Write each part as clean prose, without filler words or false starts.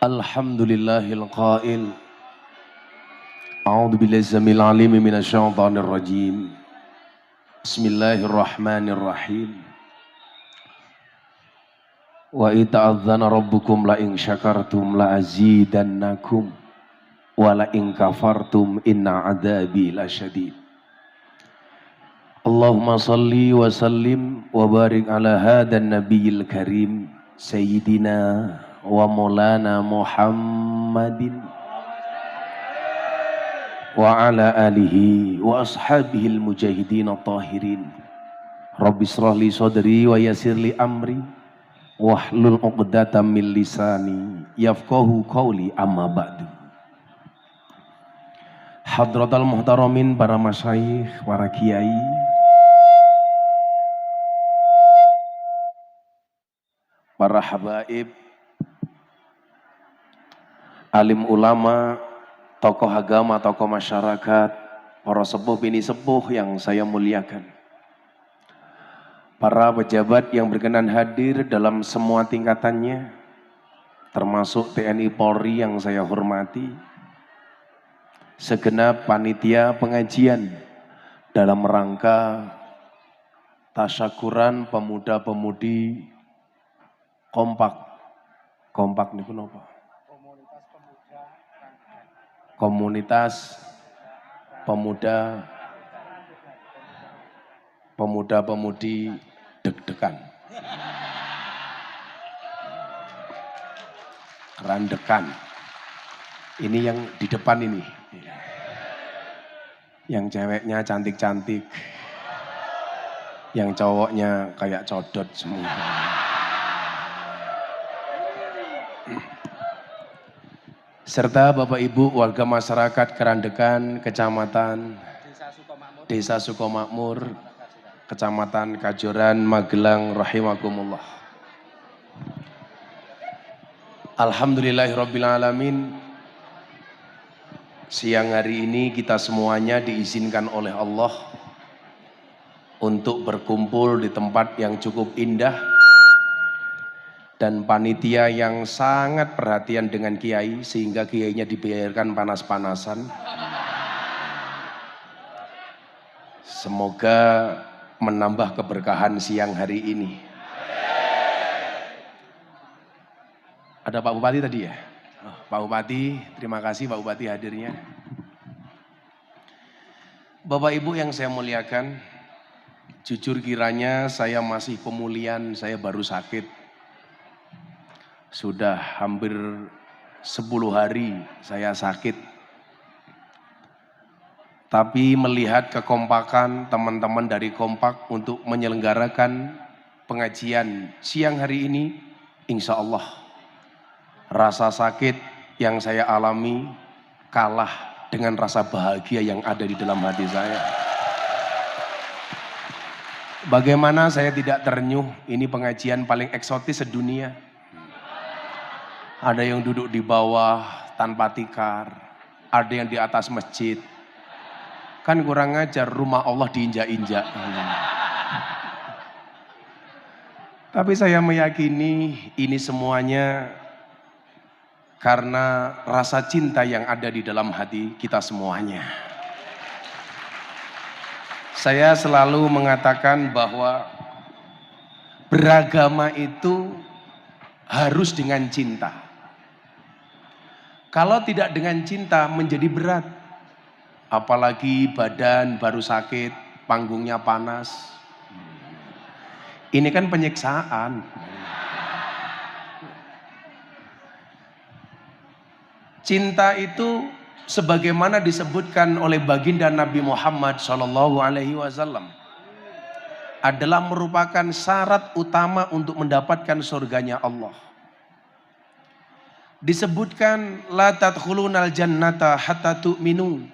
Alhamdulillahil qail. A'udzu billahi samil alim minasyaitonir rajim. Bismillahirrahmanirrahim. Wa ita'adzana rabbukum la in syakartum la azidannakum wa la in kafartum inna adzabi lasyadid. Allahumma salli wa sallim wa barik ala hadan nabiyil karim sayyidina wa maulana Muhammadin wa ala alihi wa ashabihil mujahidin at-tahirin. Rabbi shrah li sadri wa yassir li amri wahlul 'uqdatam min lisani yafqahu qawli, amma ba'du. Hadratal muhtaramin, para masyayikh, para kiai, para habaib, alim ulama, tokoh agama, tokoh masyarakat, para sepuh bini sepuh yang saya muliakan, para pejabat yang berkenan hadir dalam semua tingkatannya, termasuk TNI Polri yang saya hormati, segenap panitia pengajian dalam rangka tasyakuran pemuda-pemudi kompak niku napa? Komunitas pemuda-pemudi deg-degan, kerandekan. Ini yang di depan ini, yang ceweknya cantik-cantik, yang cowoknya kayak codot semua. Serta Bapak Ibu warga masyarakat Kerandekan, Kecamatan Desa Sukomakmur, Kecamatan Kajoran, Magelang, rahimakumullah. Alhamdulillahirabbil alamin. Siang hari ini kita semuanya diizinkan oleh Allah untuk berkumpul di tempat yang cukup indah, dan panitia yang sangat perhatian dengan kiai sehingga kiainya dibiarkan panas-panasan. Semoga menambah keberkahan siang hari ini. Ada Pak Bupati tadi ya? Pak Bupati, terima kasih Pak Bupati hadirnya. Bapak Ibu yang saya muliakan, jujur kiranya saya masih pemulihan, saya baru sakit. Sudah hampir 10 hari saya sakit. Tapi melihat kekompakan teman-teman dari Kompak untuk menyelenggarakan pengajian siang hari ini, insya Allah rasa sakit yang saya alami kalah dengan rasa bahagia yang ada di dalam hati saya. Bagaimana saya tidak ternyuh, ini pengajian paling eksotis sedunia. Ada yang duduk di bawah tanpa tikar, ada yang di atas masjid. Kan kurang ajar, rumah Allah diinjak-injak. Tapi saya meyakini ini semuanya karena rasa cinta yang ada di dalam hati kita semuanya. Saya selalu mengatakan bahwa beragama itu harus dengan cinta. Kalau tidak dengan cinta menjadi berat. Apalagi badan baru sakit, panggungnya panas. Ini kan penyiksaan. Cinta itu sebagaimana disebutkan oleh baginda Nabi Muhammad SAW adalah merupakan syarat utama untuk mendapatkan surganya Allah. Disebutkan la tadkhulunal jannata hatta tu'minu.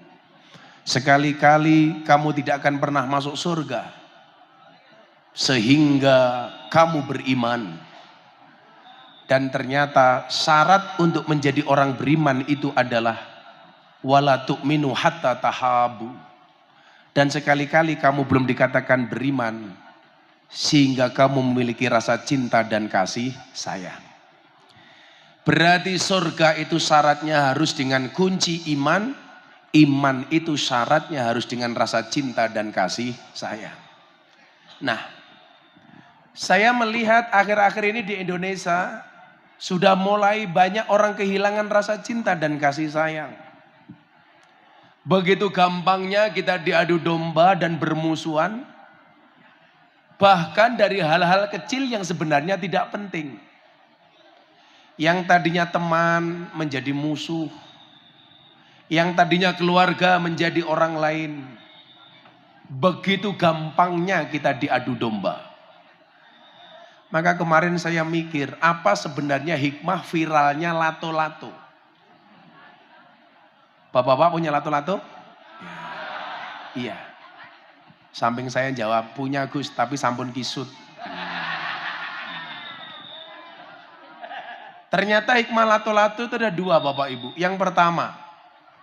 Sekali-kali kamu tidak akan pernah masuk surga sehingga kamu beriman. Dan ternyata syarat untuk menjadi orang beriman itu adalah wala tu'minu hatta tahabu. Dan sekali-kali kamu belum dikatakan beriman sehingga kamu memiliki rasa cinta dan kasih sayang. Berarti surga itu syaratnya harus dengan kunci iman. Iman itu syaratnya harus dengan rasa cinta dan kasih sayang. Nah, saya melihat akhir-akhir ini di Indonesia sudah mulai banyak orang kehilangan rasa cinta dan kasih sayang. Begitu gampangnya kita diadu domba dan bermusuhan. Bahkan dari hal-hal kecil yang sebenarnya tidak penting. Yang tadinya teman menjadi musuh. Yang tadinya keluarga menjadi orang lain. Begitu gampangnya kita diadu domba. Maka kemarin saya mikir, apa sebenarnya hikmah viralnya lato-lato? Bapak-bapak punya lato-lato? Iya. Samping saya jawab, punya Gus, tapi sampun kisut. Ternyata hikmah lato-lato itu ada dua Bapak Ibu. Yang pertama,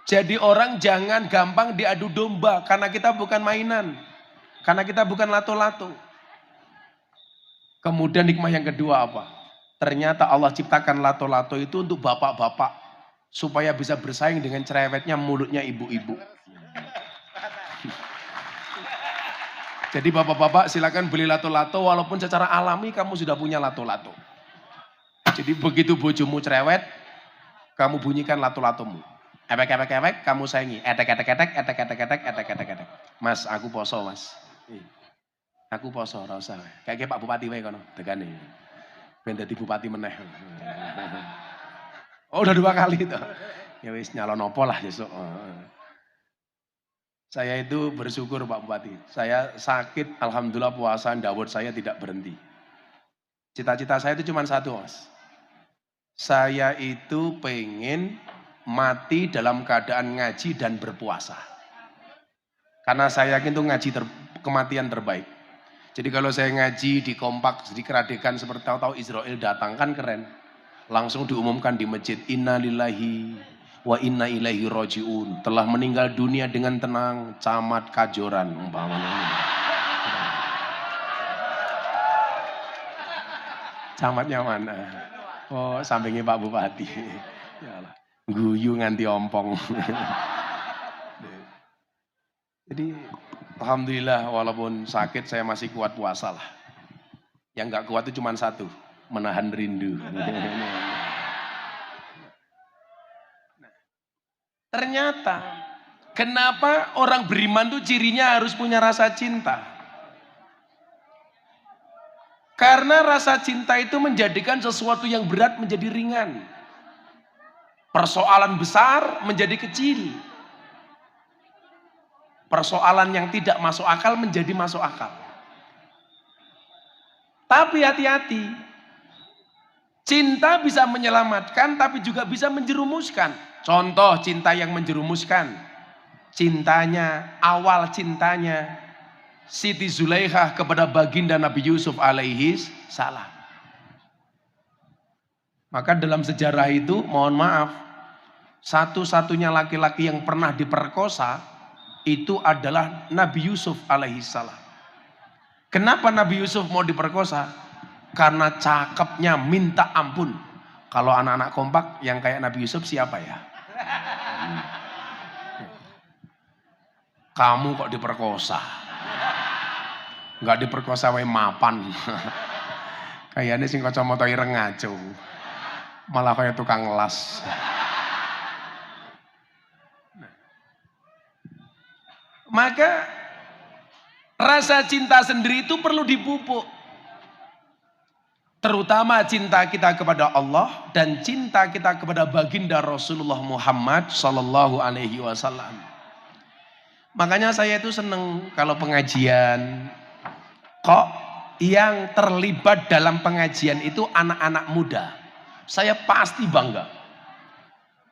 jadi orang jangan gampang diadu domba karena kita bukan mainan. Karena kita bukan lato-lato. Kemudian hikmah yang kedua apa? Ternyata Allah ciptakan lato-lato itu untuk bapak-bapak. Supaya bisa bersaing dengan cerewetnya mulutnya ibu-ibu. Jadi bapak-bapak silakan beli lato-lato walaupun secara alami kamu sudah punya lato-lato. Jadi begitu bojomu cerewet, kamu bunyikan lato-latomu. Epek, kamu saingi. Etek. Mas, aku poso, Mas. Aku poso, ora usah. Kayak Pak Bupati wae kono, dekane. Ben dadi bupati meneh. Oh, udah 2 kali itu. Ya wis nyalon opo lah besok. Saya itu bersyukur Pak Bupati. Saya sakit, alhamdulillah puasa Dawud saya tidak berhenti. Cita-cita saya itu cuma satu, Mas. Saya itu pengen mati dalam keadaan ngaji dan berpuasa. Karena saya yakin itu ngaji kematian terbaik. Jadi kalau saya ngaji di kompak, di keradekan seperti tahu-tahu Israel datang kan keren. Langsung diumumkan di masjid, Inna lillahi wa inna ilaihi roji'un. Telah meninggal dunia dengan tenang, Camat Kajoran. Umpamanya. Camatnya mana? Oh, sampingnya Pak Bupati. Ya Allah. Guyu nganti ompong. Jadi alhamdulillah walaupun sakit saya masih kuat puasa lah. Yang gak kuat itu cuma satu, menahan rindu. Ternyata kenapa orang beriman tuh cirinya harus punya rasa cinta? Karena rasa cinta itu menjadikan sesuatu yang berat menjadi ringan. Persoalan besar menjadi kecil. Persoalan yang tidak masuk akal menjadi masuk akal. Tapi hati-hati. Cinta bisa menyelamatkan tapi juga bisa menjerumuskan. Contoh cinta yang menjerumuskan. Cintanya, awal cintanya Siti Zulaikha kepada baginda Nabi Yusuf alaihi salam. Maka dalam sejarah itu, mohon maaf, satu-satunya laki-laki yang pernah diperkosa itu adalah Nabi Yusuf alaihi salam. Kenapa Nabi Yusuf mau diperkosa? Karena cakepnya minta ampun. Kalau anak-anak kompak yang kayak Nabi Yusuf siapa ya? Kamu kok diperkosa? Enggak diperkosa wae mapan. Kayaknya sing kacamata ireng ngaco. Malah kayak tukang las. Maka rasa cinta sendiri itu perlu dipupuk. Terutama cinta kita kepada Allah dan cinta kita kepada baginda Rasulullah Muhammad sallallahu alaihi wasallam. Makanya saya itu seneng kalau pengajian. Kok yang terlibat dalam pengajian itu anak-anak muda. Saya pasti bangga.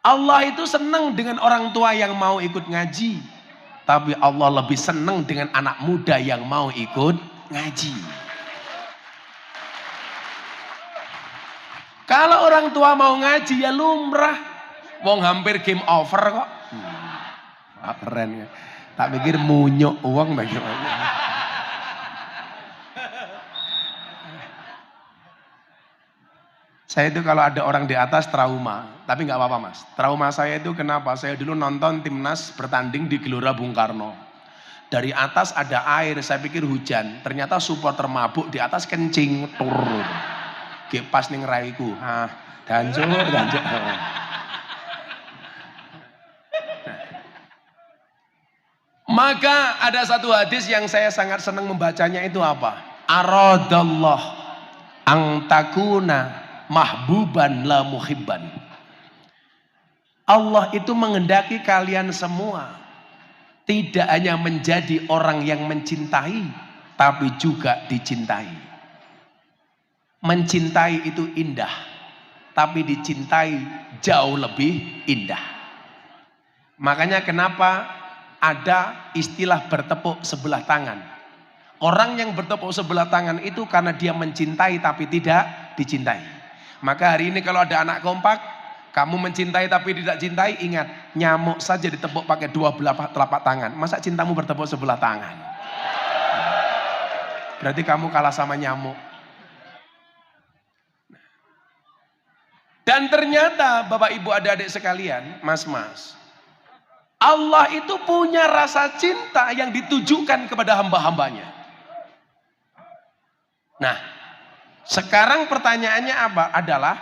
Allah itu senang dengan orang tua yang mau ikut ngaji. Tapi Allah lebih senang dengan anak muda yang mau ikut ngaji. Kalau orang tua mau ngaji ya lumrah. Wong hampir game over kok. Keren ya. Tak pikir munyuk uang bagaimana. Saya itu kalau ada orang di atas trauma, tapi nggak apa-apa mas. Trauma saya itu kenapa? Saya dulu nonton timnas bertanding di Gelora Bung Karno. Dari atas ada air, saya pikir hujan. Ternyata supporter mabuk di atas kencing turun. Pas ning raiku, dancuk. Maka ada satu hadis yang saya sangat senang membacanya itu apa? Aradallah ang takuna mahbuban la muhibban. Allah itu menghendaki kalian semua tidak hanya menjadi orang yang mencintai, tapi juga dicintai. Mencintai itu indah, tapi dicintai jauh lebih indah. Makanya kenapa ada istilah bertepuk sebelah tangan. Orang yang bertepuk sebelah tangan itu karena dia mencintai tapi tidak dicintai. Maka hari ini kalau ada anak kompak, kamu mencintai tapi tidak cintai, ingat, nyamuk saja ditepuk pakai dua telapak tangan. Masa cintamu bertepuk sebelah tangan? Berarti kamu kalah sama nyamuk. Dan ternyata Bapak Ibu adik-adik sekalian, mas-mas, Allah itu punya rasa cinta yang ditujukan kepada hamba-hambanya. Nah, sekarang pertanyaannya apa? Adalah,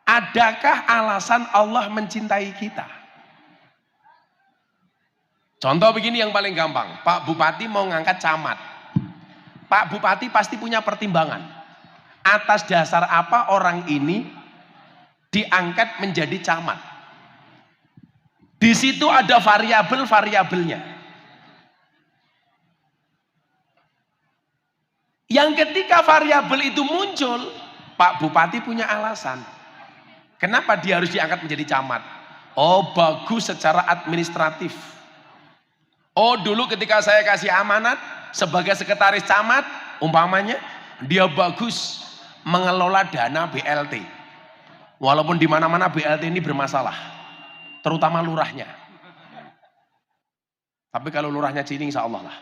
adakah alasan Allah mencintai kita? Contoh begini yang paling gampang. Pak Bupati mau ngangkat camat. Pak Bupati pasti punya pertimbangan. Atas dasar apa orang ini diangkat menjadi camat? Di situ ada variabel-variabelnya. Yang ketika variabel itu muncul, Pak Bupati punya alasan. Kenapa dia harus diangkat menjadi camat? Oh, bagus secara administratif. Oh, dulu ketika saya kasih amanat sebagai sekretaris camat, umpamanya, dia bagus mengelola dana BLT. Walaupun di mana-mana BLT ini bermasalah, terutama lurahnya. Tapi kalau lurahnya Cini, insya Allah lah.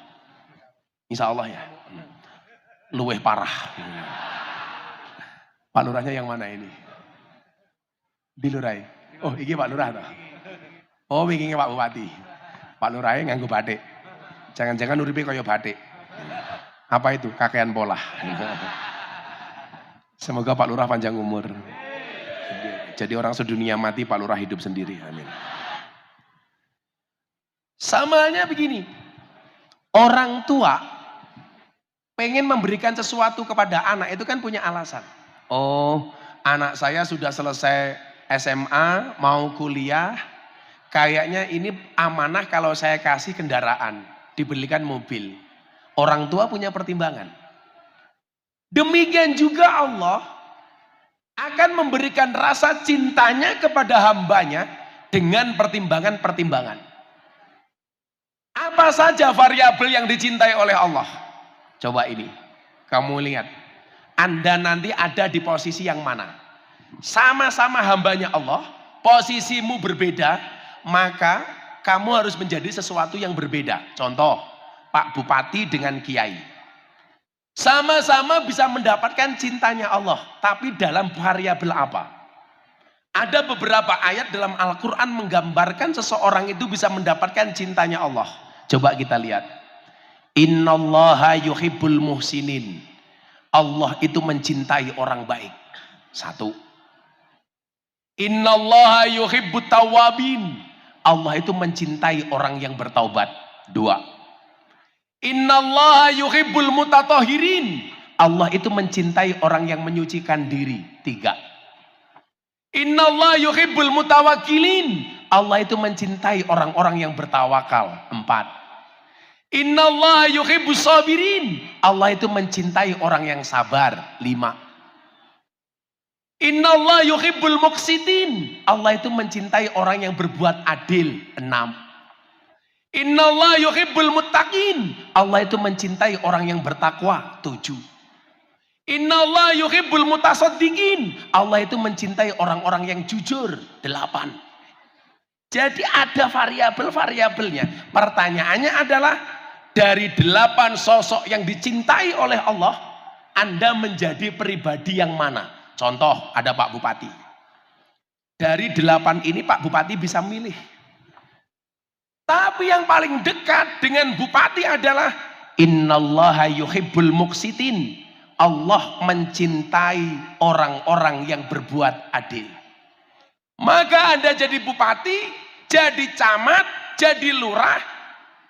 Insya Allah ya. Luweh parah. Pak lurahnya yang mana ini? Di Lurai. Oh, ini Pak Lurah toh. Oh, ini Pak Bupati. Pak Lurahnya nganggo batik. Jangan-jangan uripe kaya batik. Apa itu? Kakean pola. Semoga Pak Lurah panjang umur. Jadi orang sedunia mati, Pak Lurah hidup sendiri. Amin. Sama halnya begini. Orang tua pengen memberikan sesuatu kepada anak itu kan punya alasan. Oh, anak saya sudah selesai SMA, mau kuliah, kayaknya ini amanah kalau saya kasih kendaraan, dibelikan mobil. Orang tua punya pertimbangan. Demikian juga Allah akan memberikan rasa cintanya kepada hambanya dengan pertimbangan-pertimbangan. Apa saja variabel yang dicintai oleh Allah? Coba ini, kamu lihat. Anda nanti ada di posisi yang mana? Sama-sama hambanya Allah, posisimu berbeda, maka kamu harus menjadi sesuatu yang berbeda. Contoh, Pak Bupati dengan Kiai. Sama-sama bisa mendapatkan cintanya Allah, tapi dalam variabel apa? Ada beberapa ayat dalam Al-Quran menggambarkan seseorang itu bisa mendapatkan cintanya Allah. Coba kita lihat. Innallaha yuhibbul muhsinin. Allah itu mencintai orang baik. Satu. Innallaha yuhibbut tawwabin. Allah itu mencintai orang yang bertaubat. Dua. Innallaha yuhibbul mutatahhirin. Allah itu mencintai orang yang menyucikan diri. Tiga. Innallaha yuhibbul mutawakkilin. Allah itu mencintai orang-orang yang bertawakal. Empat. Innallaha yuhibbus sabirin. Allah itu mencintai orang yang sabar. 5. Innallaha yuhibbul muqsitin. Allah itu mencintai orang yang berbuat adil. 6. Innallaha yuhibbul muttaqin. Allah itu mencintai orang yang bertakwa. 7. Innallaha yuhibbul mutasaddiqin. Allah itu mencintai orang-orang yang jujur. 8. Jadi ada variabel-variabelnya. Pertanyaannya adalah, dari 8 sosok yang dicintai oleh Allah, Anda menjadi pribadi yang mana? Contoh, ada Pak Bupati. Dari 8 ini Pak Bupati bisa milih. Tapi yang paling dekat dengan Bupati adalah innallaha yuhibbul muqsitin. Allah mencintai orang-orang yang berbuat adil. Maka Anda jadi bupati, jadi camat, jadi lurah,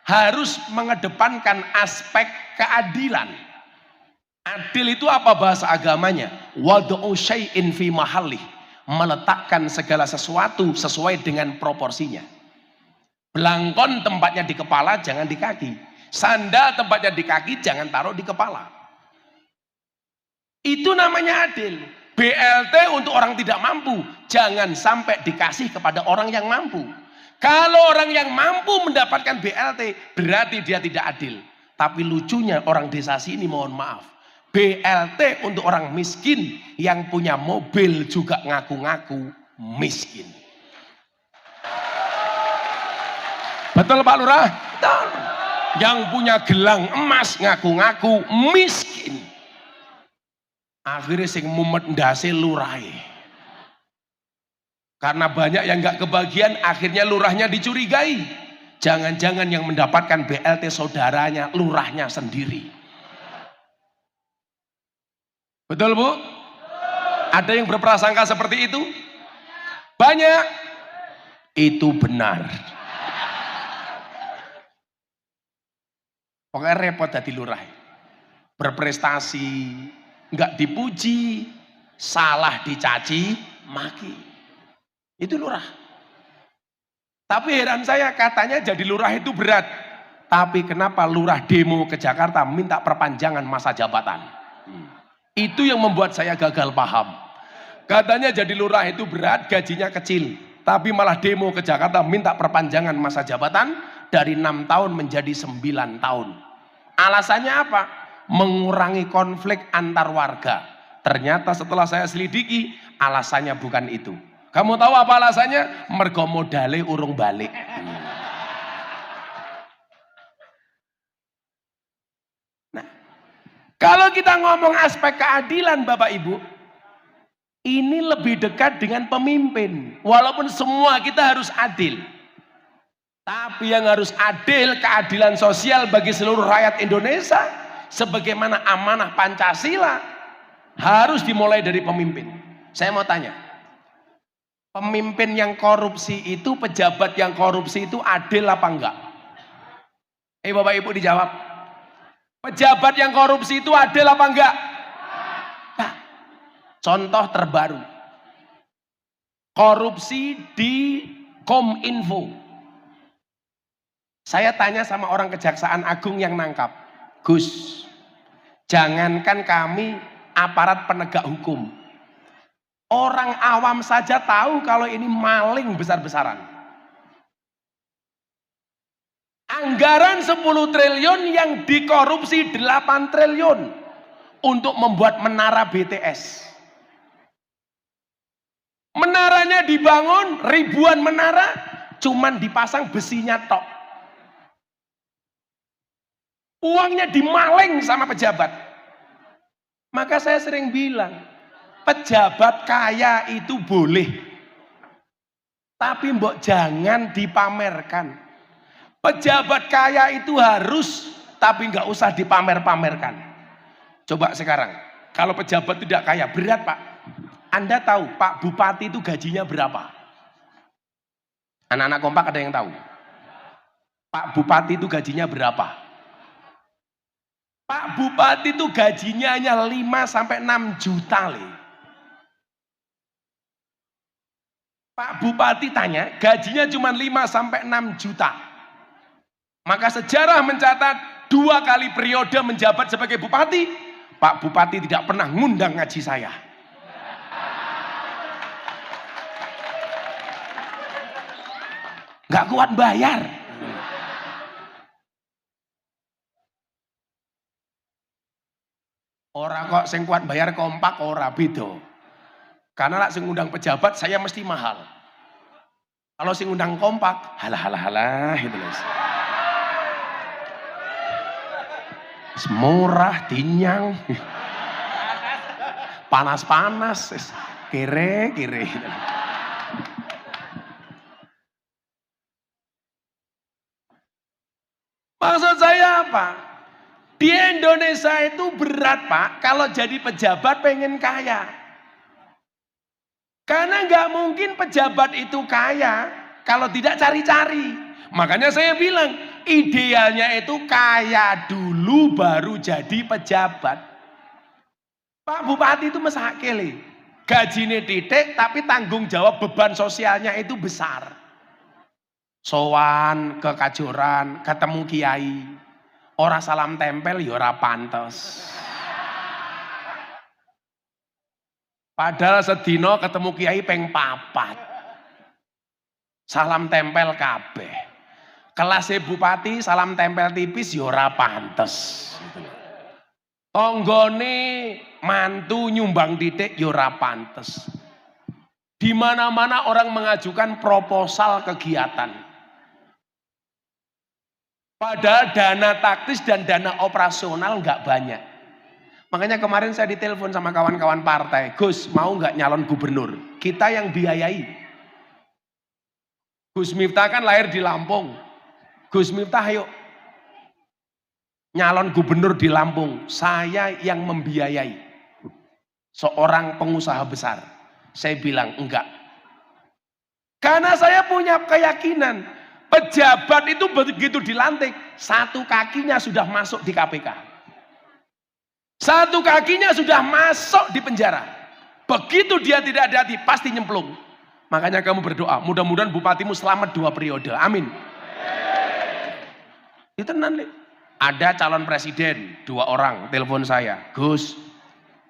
harus mengedepankan aspek keadilan. Adil itu apa bahasa agamanya? Wad'u syai'in fi mahallih. Meletakkan segala sesuatu sesuai dengan proporsinya. Belangkon tempatnya di kepala, jangan di kaki. Sandal tempatnya di kaki, jangan taruh di kepala. Itu namanya adil. BLT untuk orang tidak mampu, jangan sampai dikasih kepada orang yang mampu. Kalau orang yang mampu mendapatkan BLT, berarti dia tidak adil. Tapi lucunya orang desa sini, mohon maaf, BLT untuk orang miskin yang punya mobil juga ngaku-ngaku miskin. Betul Pak Lurah? Betul. Yang punya gelang emas ngaku-ngaku miskin. Akhirnya sing mumet ndase lurai. Karena banyak yang nggak kebagian, akhirnya lurahnya dicurigai. Jangan-jangan yang mendapatkan BLT saudaranya, lurahnya sendiri. Betul Bu? Ada yang berprasangka seperti itu? Banyak. Itu benar. Pokoknya repot jadi lurah. Berprestasi, nggak dipuji, salah dicaci, maki. Itu lurah. Tapi heran saya, katanya jadi lurah itu berat. Tapi kenapa lurah demo ke Jakarta minta perpanjangan masa jabatan? Itu yang membuat saya gagal paham. Katanya jadi lurah itu berat, gajinya kecil. Tapi malah demo ke Jakarta minta perpanjangan masa jabatan dari 6 tahun menjadi 9 tahun. Alasannya apa? Mengurangi konflik antar warga. Ternyata setelah saya selidiki, alasannya bukan itu. Kamu tahu apa alasannya? Mergo modale urung balik. Nah, kalau kita ngomong aspek keadilan Bapak Ibu, ini lebih dekat dengan pemimpin. Walaupun semua kita harus adil. Tapi yang harus adil, keadilan sosial bagi seluruh rakyat Indonesia, sebagaimana amanah Pancasila, harus dimulai dari pemimpin. Saya mau tanya, pemimpin yang korupsi itu, pejabat yang korupsi itu adil apa enggak? Bapak Ibu dijawab. Pejabat yang korupsi itu adil apa enggak? Nah, contoh terbaru. Korupsi di Kominfo. Saya tanya sama orang Kejaksaan Agung yang nangkap. Gus, jangankan kami aparat penegak hukum. Orang awam saja tahu kalau ini maling besar-besaran. Anggaran 10 triliun yang dikorupsi 8 triliun untuk membuat menara BTS. Menaranya dibangun, ribuan menara, cuman dipasang besinya tok. Uangnya dimaling sama pejabat. Maka saya sering bilang, pejabat kaya itu boleh, tapi mbok jangan dipamerkan. Pejabat kaya itu harus, tapi nggak usah dipamer-pamerkan. Coba sekarang, kalau pejabat tidak kaya, berat Pak. Anda tahu Pak Bupati itu gajinya berapa? Anak-anak kompak ada yang tahu? Pak Bupati itu gajinya berapa? Pak Bupati itu gajinya hanya 5-6 juta. Pak Bupati tanya, gajinya cuma 5-6 juta. Maka sejarah mencatat 2 kali periode menjabat sebagai bupati, Pak Bupati tidak pernah ngundang ngaji saya. Nggak kuat bayar. Orang kok sing kuat bayar kompak ora beda. Karena lah sing ngundang pejabat saya mesti mahal. Kalau sing ngundang kompak, halah gitu loh. Murah, dinyang. panas-panas, kere-kere. Maksud saya apa? Di Indonesia itu berat Pak, kalau jadi pejabat pengen kaya. Karena nggak mungkin pejabat itu kaya kalau tidak cari-cari. Makanya saya bilang, idealnya itu kaya dulu baru jadi pejabat. Pak Bupati itu mesakele, gajinya titik tapi tanggung jawab beban sosialnya itu besar. Sowan ke Kajoran, ketemu kiai, ora salam tempel ya ora pantes. Padahal sedino ketemu kiai peng papat. Salam tempel kabeh. Kelasnya bupati salam tempel tipis ya ora pantes. Tonggone mantu nyumbang titik ya ora pantes. Di mana-mana orang mengajukan proposal kegiatan. Padahal dana taktis dan dana operasional nggak banyak. Makanya kemarin saya ditelepon sama kawan-kawan partai, Gus mau nggak nyalon gubernur? Kita yang biayai. Gus Miftah kan lahir di Lampung. Gus Miftah ayo nyalon gubernur di Lampung. Saya yang membiayai. Seorang pengusaha besar. Saya bilang enggak. Karena saya punya keyakinan. Pejabat itu begitu dilantik, satu kakinya sudah masuk di KPK. Satu kakinya sudah masuk di penjara. Begitu dia tidak hati-hati, pasti nyemplung. Makanya kamu berdoa, mudah-mudahan bupatimu selamat 2 periode. Amin. Itu nanti. Ada calon presiden, 2 orang, telepon saya. Gus,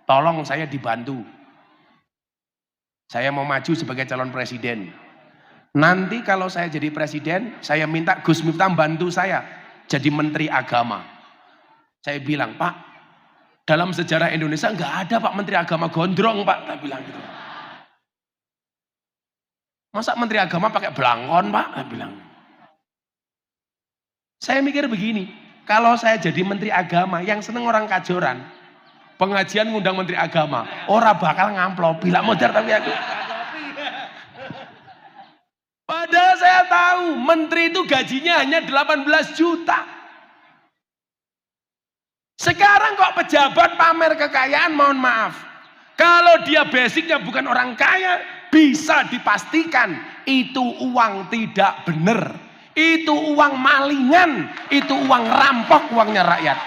tolong saya dibantu. Saya mau maju sebagai calon presiden. Nanti kalau saya jadi presiden, saya minta Gus Miftah bantu saya jadi menteri agama. Saya bilang, Pak, dalam sejarah Indonesia nggak ada Pak menteri agama gondrong Pak. Saya bilang gitu. Masa menteri agama pakai belangkon Pak? Saya bilang. Saya mikir begini, kalau saya jadi menteri agama, yang seneng orang Kajoran, pengajian ngundang menteri agama, orang bakal ngamplop, bila modar tapi aku. Padahal saya tahu menteri itu gajinya hanya 18 juta. Sekarang kok pejabat pamer kekayaan, mohon maaf. Kalau dia basicnya bukan orang kaya, bisa dipastikan itu uang tidak benar. Itu uang malingan, itu uang rampok, uangnya rakyat.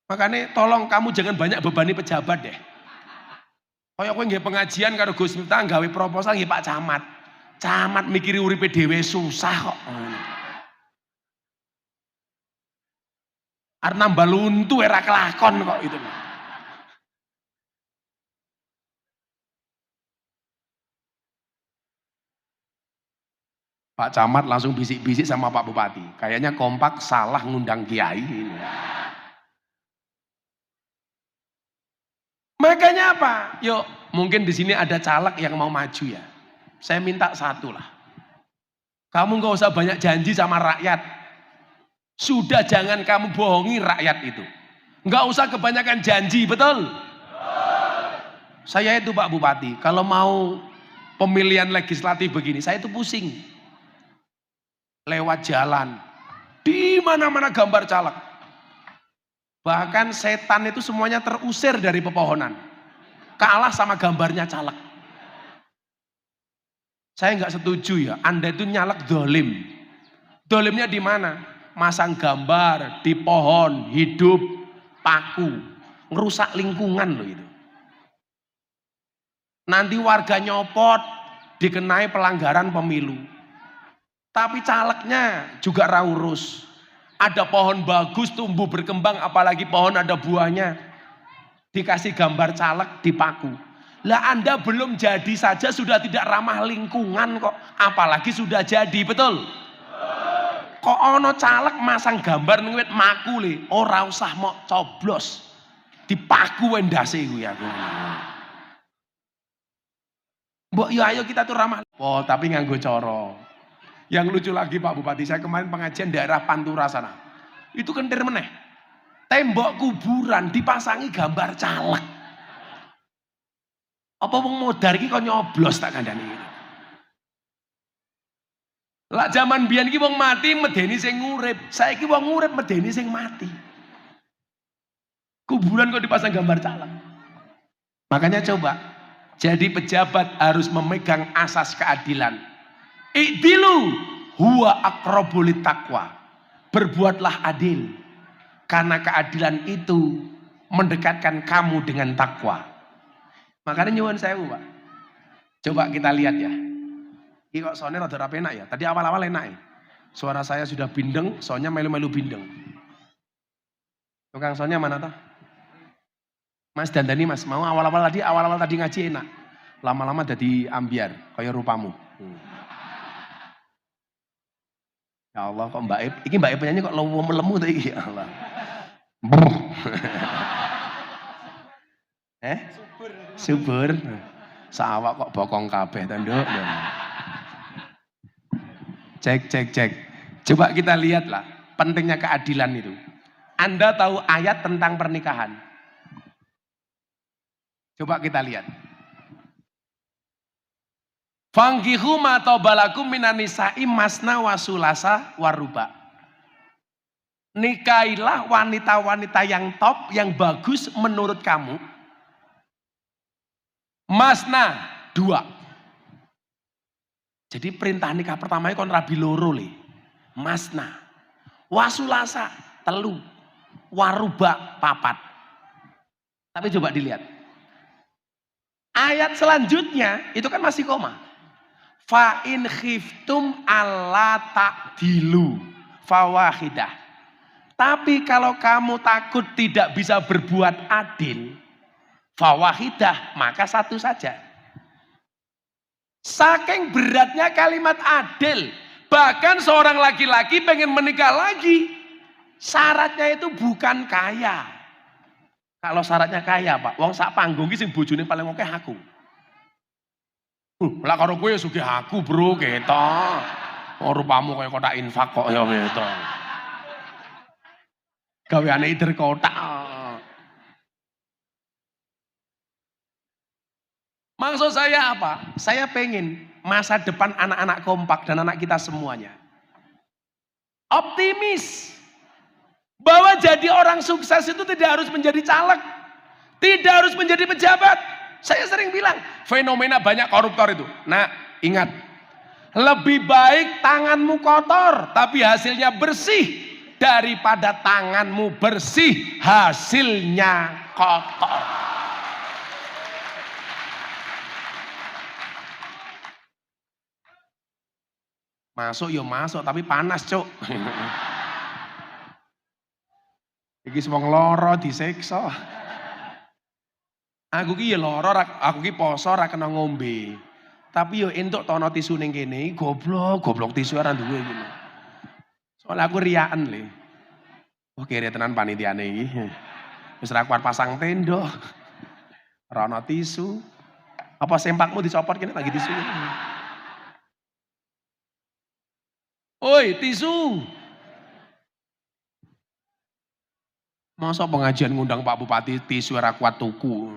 Makanya tolong kamu jangan banyak bebani pejabat deh. Kayak kowe nggih pengajian karo Gus Miftah gawe proposal nggih Pak Camat. Camat mikiri uripe dhewe susah kok. Arep nambah luntu era kelakon kok itu. Pak Camat langsung bisik-bisik sama Pak Bupati. Kayaknya kompak salah ngundang kiai. Makanya apa? Yuk, mungkin di sini ada caleg yang mau maju ya. Saya minta satu lah. Kamu nggak usah banyak janji sama rakyat. Sudah jangan kamu bohongi rakyat itu. Nggak usah kebanyakan janji, betul? Saya itu Pak Bupati, kalau mau pemilihan legislatif begini, saya itu pusing. Lewat jalan, di mana-mana gambar caleg. Bahkan setan itu semuanya terusir dari pepohonan. Kalah sama gambarnya caleg. Saya nggak setuju ya, Anda itu nyalek dolim. Dolimnya di mana? Masang gambar di pohon, hidup, paku. Ngerusak lingkungan loh itu. Nanti warga nyopot, dikenai pelanggaran pemilu. Tapi calegnya juga raurus. Ada pohon bagus tumbuh berkembang, apalagi pohon ada buahnya. Dikasih gambar caleg di paku. Lah Anda belum jadi saja sudah tidak ramah lingkungan kok. Apalagi sudah jadi, betul? Kok ono caleg masang gambar ning wit maku le, ora usah mau coblos. Dipaku wendase kuwi aku. Mbok yo ayo kita tuh ramah. Oh, tapi nganggo cara. Yang lucu lagi Pak Bupati, saya kemarin pengajian daerah Pantura sana. Itu kentir meneh. tembok kuburan dipasangi gambar caleg. Apa wong modar iki kok nyoblos tak kandhani iki. Lah zaman biyen iki wong mati medeni sing urip, saiki wong urip medeni sing mati. Kuburan kok dipasang gambar caleg. Makanya coba jadi pejabat harus memegang asas keadilan. I'dilu huwa aqrabu littaqwa. Berbuatlah adil. Karena keadilan itu mendekatkan kamu dengan takwa. Makanya nyuwun sewu, Pak. Coba kita lihat ya. Ini kok soalnya rada enak ya. Tadi awal-awal enak ya. Suara saya sudah bindeng, soalnya melu-melu bindeng. Tukang soalnya mana toh? Mas dandani Mas, mau awal-awal tadi ngaji enak. Lama-lama jadi ambiar, kayak rupamu. Ya Allah, kok Mbak Ip, ini Mbak Ip nyanyi kok lemu tuh iki, ya Allah. Subur. Sawak kok bokong kabeh to, Nduk. Cek. Coba kita lihatlah pentingnya keadilan itu. Anda tahu ayat tentang pernikahan? Coba kita lihat. Fangkihu ma tabalakum minan nisa'i masna wa sulasa wa ruba. Nikailah wanita-wanita yang top, yang bagus menurut kamu. Masna 2. Jadi perintah nikah pertama kon rabi loro le. Masna. Wasulasa 3. Waruba 4. Tapi coba dilihat. Ayat selanjutnya itu kan masih koma. Fa in khiftum alla ta'dilu fawahidah. Tapi kalau kamu takut tidak bisa berbuat adil, fawahidah, maka 1 saja. Saking beratnya kalimat adil, bahkan seorang laki-laki pengen menikah lagi, syaratnya itu bukan kaya. Kalau syaratnya kaya, Pak, wong sak panggung iki sing bojone paling akeh aku. Lah karo kowe ya sugih aku, Bro, ketok. Oh, rupamu kaya kotak infak kok ya ketok. Gaweane ider kotak. Maksud saya apa? Saya pengen masa depan anak-anak kompak dan anak kita semuanya optimis bahwa jadi orang sukses itu tidak harus menjadi caleg, tidak harus menjadi pejabat. Saya sering bilang fenomena banyak koruptor itu. Nah, ingat, lebih baik tanganmu kotor tapi hasilnya bersih daripada tanganmu bersih hasilnya kotor. Masuk ya masuk tapi panas, Cuk. Iki semua ngeloro disiksa. Aku ki ya loro, aku ki poso ora kena ngombe. Tapi yo entuk tono tisu ning kene, goblok tisu ora duwe iki. Soale aku riaken le. Oh kere tenan panitiane iki. Wis ra kuat pasang tenda. Ora ana tisu. Apa sempakmu dicopot kene lagi tisu. Oi, tisu. Masa pengajian ngundang Pak Bupati tisu ora kuat tuku.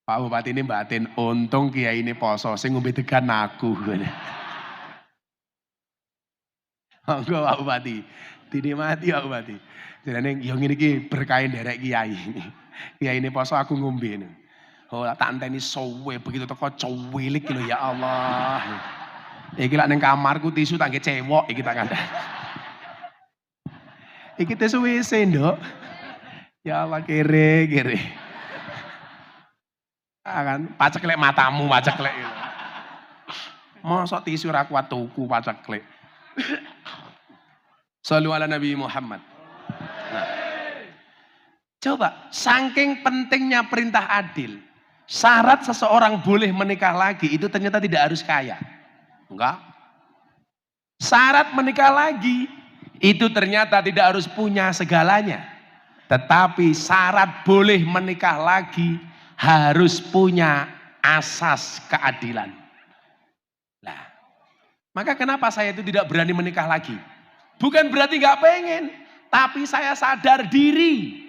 Pak Bupati ini batin, untung kiai ini poso, sing ngombe degan aku. Monggo Pak Bupati, dinikmati Pak Bupati. Jadi yang ini berkain derek kiai. Kiai ini poso aku ngombe. Oh tak anteni sowe begitu teko cowilik lho ya Allah. Iki lak ning kamarku tisu tak nggih cewok iki tak kandhani. Iki tisu WC, Nduk. Ya Allah kere. Kan paceklek matamu, paceklek gitu. Mosok tisu ra kuat tuku paceklek. Shallu ala Nabi Muhammad. Nah. Coba, saking pentingnya perintah adil, syarat seseorang boleh menikah lagi itu ternyata tidak harus kaya. Enggak. Syarat menikah lagi itu ternyata tidak harus punya segalanya. Tetapi syarat boleh menikah lagi harus punya asas keadilan. Nah, maka kenapa saya itu tidak berani menikah lagi? Bukan berarti nggak pengen, tapi saya sadar diri.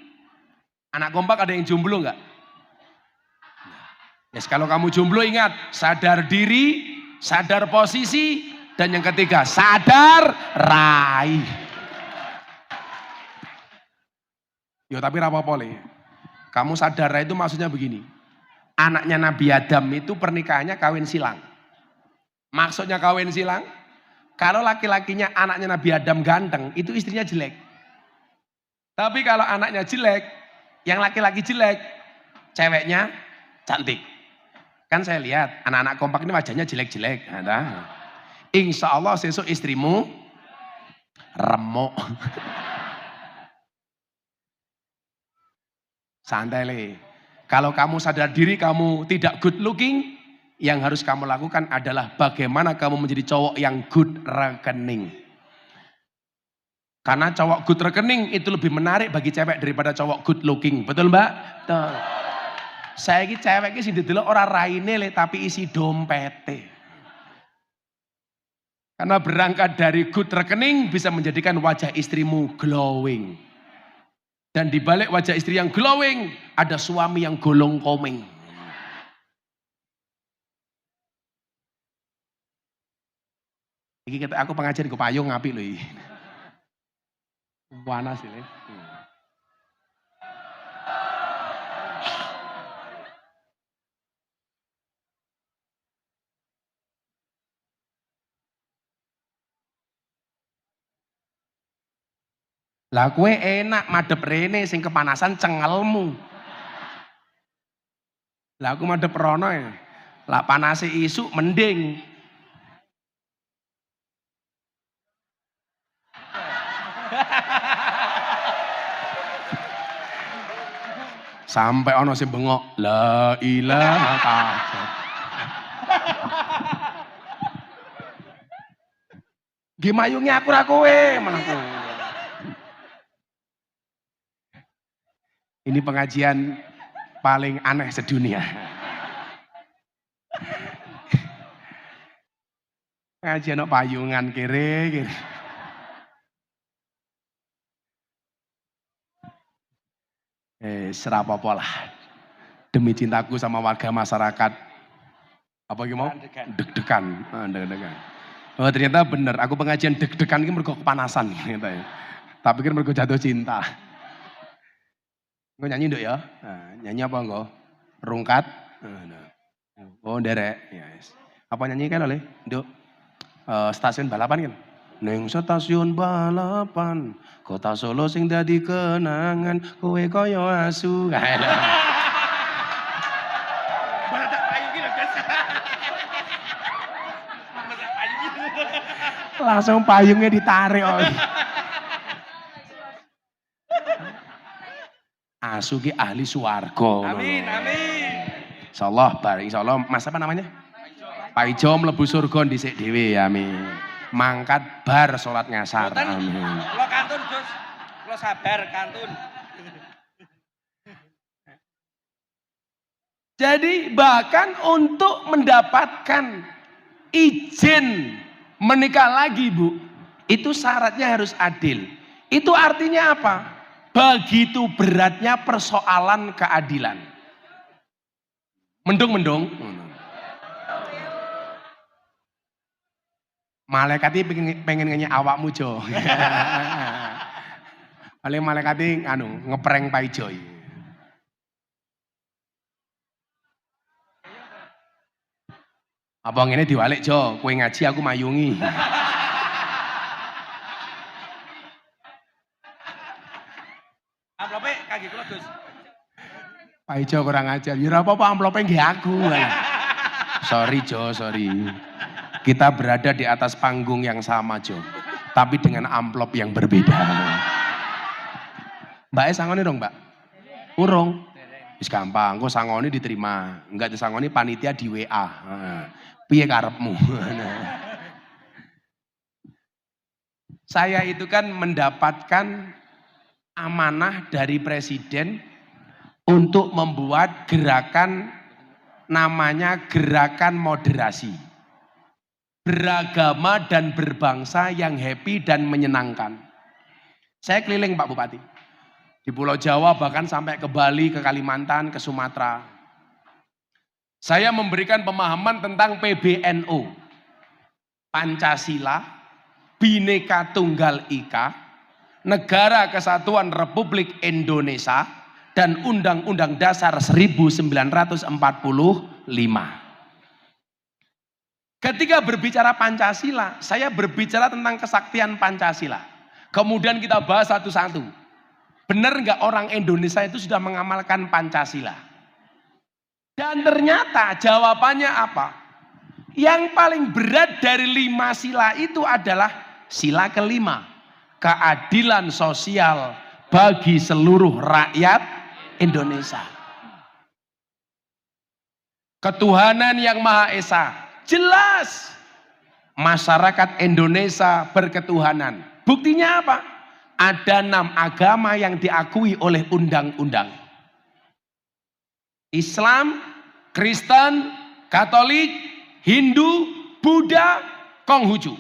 Anak kompak ada yang jomblo nggak? Yes, kalau kamu jomblo ingat, sadar diri, sadar posisi, dan yang ketiga, sadar raih. Yo tapi apa-apa le. Kamu sadar raih itu maksudnya begini. Anaknya Nabi Adam itu pernikahannya kawin silang. Maksudnya kawin silang, kalau laki-lakinya anaknya Nabi Adam ganteng, itu istrinya jelek. Tapi kalau anaknya jelek, yang laki-laki jelek, ceweknya cantik. Kan saya lihat anak-anak kompak ini wajahnya jelek-jelek. Nah, insya Allah sesuk istrimu remuk. Santai le. Kalau kamu sadar diri kamu tidak good looking, yang harus kamu lakukan adalah bagaimana kamu menjadi cowok yang good rekening. Karena cowok good rekening itu lebih menarik bagi cewek daripada cowok good looking. Betul mbak? Betul. Saya ini cewek ini sing didelok ora raine le tapi isi dompete. Karena berangkat dari good rekening bisa menjadikan wajah istrimu glowing. Dan di balik wajah istri yang glowing ada suami yang golong komeng. Iki aku pengajian ke payung ngapik lho iki. Panas ini. Lah kue enak madep rene sing kepanasan cengelmu. Lah aku madep rono ya. Lah panase isu mending. Sampai ono sing bengok, la ilaha illallah. Gimayungnya aku ra kowe menengku. Ini pengajian paling aneh sedunia. Pengajian payungan kiri. Serapopo lah. Demi cintaku sama warga masyarakat. Apa gimana? Deg-degan. Deg-degan. Oh ternyata bener, aku pengajian deg-degan ini mergo kepanasan. Tapi kan mergo jatuh cinta. Gue nyanyi nduk ya. Nyanyi apa enggak? Rungkat. Oh derek. Yes. Apa nyanyi kan oleh? Nduk. Stasiun balapan kan? Neng stasiun balapan. Kota Solo sing dadi kenangan. Kowe koyo asu. Langsung payungnya ditarik. Asu ki ahli suwargo. Amin, amin. Insyaallah, insyaallah Mas apa namanya? Pak Ijo mlebu surga dhisik dhewe, amin. Mangkat bar salat ngasar, amin. Kula kantun, Gus. Kula sabar kantun. Jadi bahkan untuk mendapatkan izin menikah lagi Bu, itu syaratnya harus adil. Itu artinya apa? Begitu beratnya persoalan keadilan. Mendung. Malaikat ini pengen ngenyak awakmu Jo. Paling malaikat ini ngeprank Pak Ijo. Apa ngene diwalik Jo, kowe ngaji aku mayungi. Amplope kangge kula, Gus. Pak Ijo kurang ajar. Ya ora apa-apa amplope nggih aku. Sorry Jo, sorry. Kita berada di atas panggung yang sama Jo, tapi dengan amplop yang berbeda. Mbak sangoni dong Mbak? Urung. Wis gampang, kok sangoni diterima. Enggak disangoni panitia di WA. Piye karepmu? Saya itu kan mendapatkan amanah dari presiden untuk membuat gerakan namanya gerakan moderasi. beragama dan berbangsa yang happy dan menyenangkan. Saya keliling Pak Bupati. Di Pulau Jawa bahkan sampai ke Bali, ke Kalimantan, ke Sumatera. Saya memberikan pemahaman tentang PBNU. Pancasila, Bhinneka Tunggal Ika, Negara Kesatuan Republik Indonesia, dan Undang-Undang Dasar 1945. Ketika berbicara Pancasila, saya berbicara tentang kesaktian Pancasila. Kemudian kita bahas satu-satu. Benar nggak orang Indonesia itu sudah mengamalkan Pancasila? Dan ternyata jawabannya apa? Yang paling berat dari 5 sila itu adalah sila kelima. Keadilan sosial bagi seluruh rakyat Indonesia. Ketuhanan yang Maha Esa. Jelas masyarakat Indonesia berketuhanan. Buktinya apa? Ada 6 agama yang diakui oleh undang-undang. Islam, Kristen, Katolik, Hindu, Buddha, Konghucu.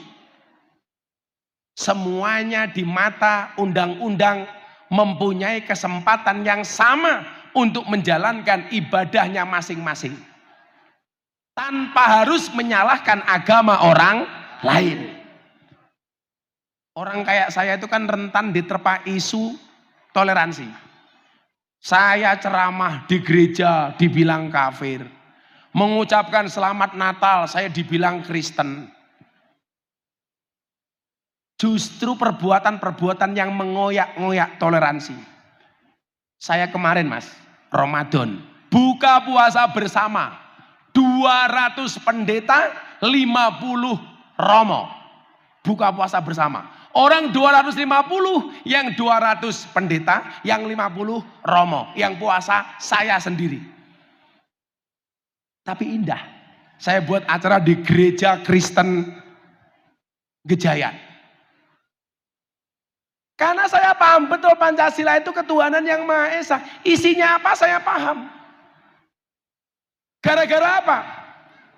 Semuanya di mata undang-undang mempunyai kesempatan yang sama untuk menjalankan ibadahnya masing-masing. Tanpa harus menyalahkan agama orang lain. Orang kayak saya itu kan rentan diterpa isu toleransi. Saya ceramah di gereja dibilang kafir. Mengucapkan selamat Natal saya dibilang Kristen. Justru perbuatan-perbuatan yang mengoyak-ngoyak toleransi. Saya kemarin Mas, Ramadan, buka puasa bersama. 200 pendeta, 50 romo. Buka puasa bersama. Orang 250, yang 200 pendeta, yang 50 romo. Yang puasa saya sendiri. Tapi indah. Saya buat acara di gereja Kristen Gejayan. Karena saya paham betul Pancasila itu ketuhanan yang Maha Esa. Isinya apa saya paham. Gara-gara apa?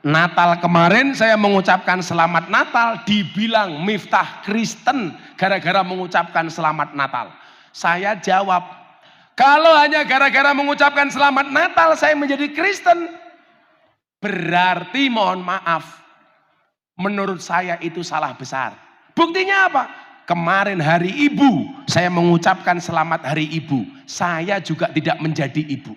Natal kemarin saya mengucapkan selamat Natal, dibilang Miftah Kristen gara-gara mengucapkan selamat Natal. Saya jawab, kalau hanya gara-gara mengucapkan selamat Natal saya menjadi Kristen, berarti mohon maaf, menurut saya itu salah besar. Buktinya apa? Kemarin hari ibu, saya mengucapkan selamat hari ibu. Saya juga tidak menjadi ibu.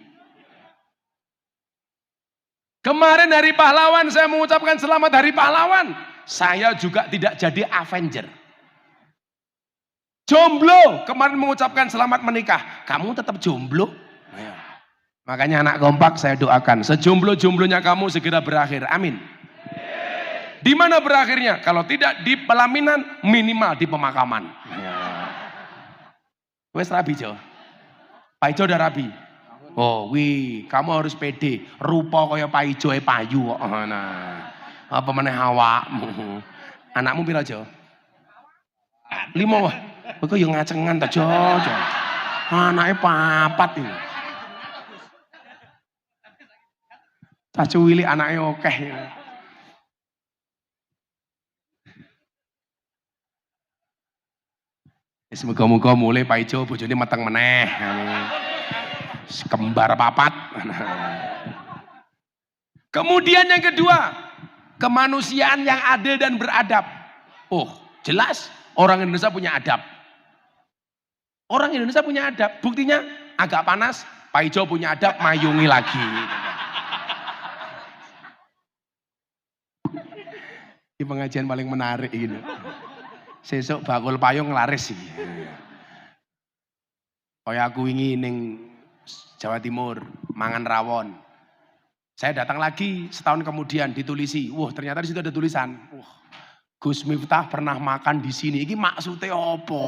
Kemarin hari pahlawan, saya mengucapkan selamat hari pahlawan. Saya juga tidak jadi Avenger. Jomblo, kemarin mengucapkan selamat menikah. Kamu tetap jomblo. Makanya anak kompak saya doakan, sejomblo-jomblonya kamu segera berakhir. Amin. Di mana berakhirnya? Kalau tidak di pelaminan, minimal di pemakaman. Wes rabi Jo. Pak Ijo udah rabi. Oh, wih, kamu harus pede. Rupa kaya Pak Ijo payu kok. Nah, apa meneh awakmu? Anakmu pira Jo? 5 wah. Kok yo ngacengan ta Jo. Anake 4 ini. Cacu Willy anake akeh. Semoga-moga mulai Pak Ijo bojone meteng meneh. Kembar 4. Kemudian yang kedua, kemanusiaan yang adil dan beradab. Oh, jelas orang Indonesia punya adab. Orang Indonesia punya adab. Buktinya agak panas, Pak Ijo punya adab, mayungi lagi. Ini pengajian paling menarik gitu. Sesuk bakul payung laris sih. Kayak aku wingi ning Jawa Timur, mangan rawon. Saya datang lagi setahun kemudian ditulisi. Wah, ternyata di situ ada tulisan. Wah, Gus Miftah pernah makan di sini. Iki maksudnya apa?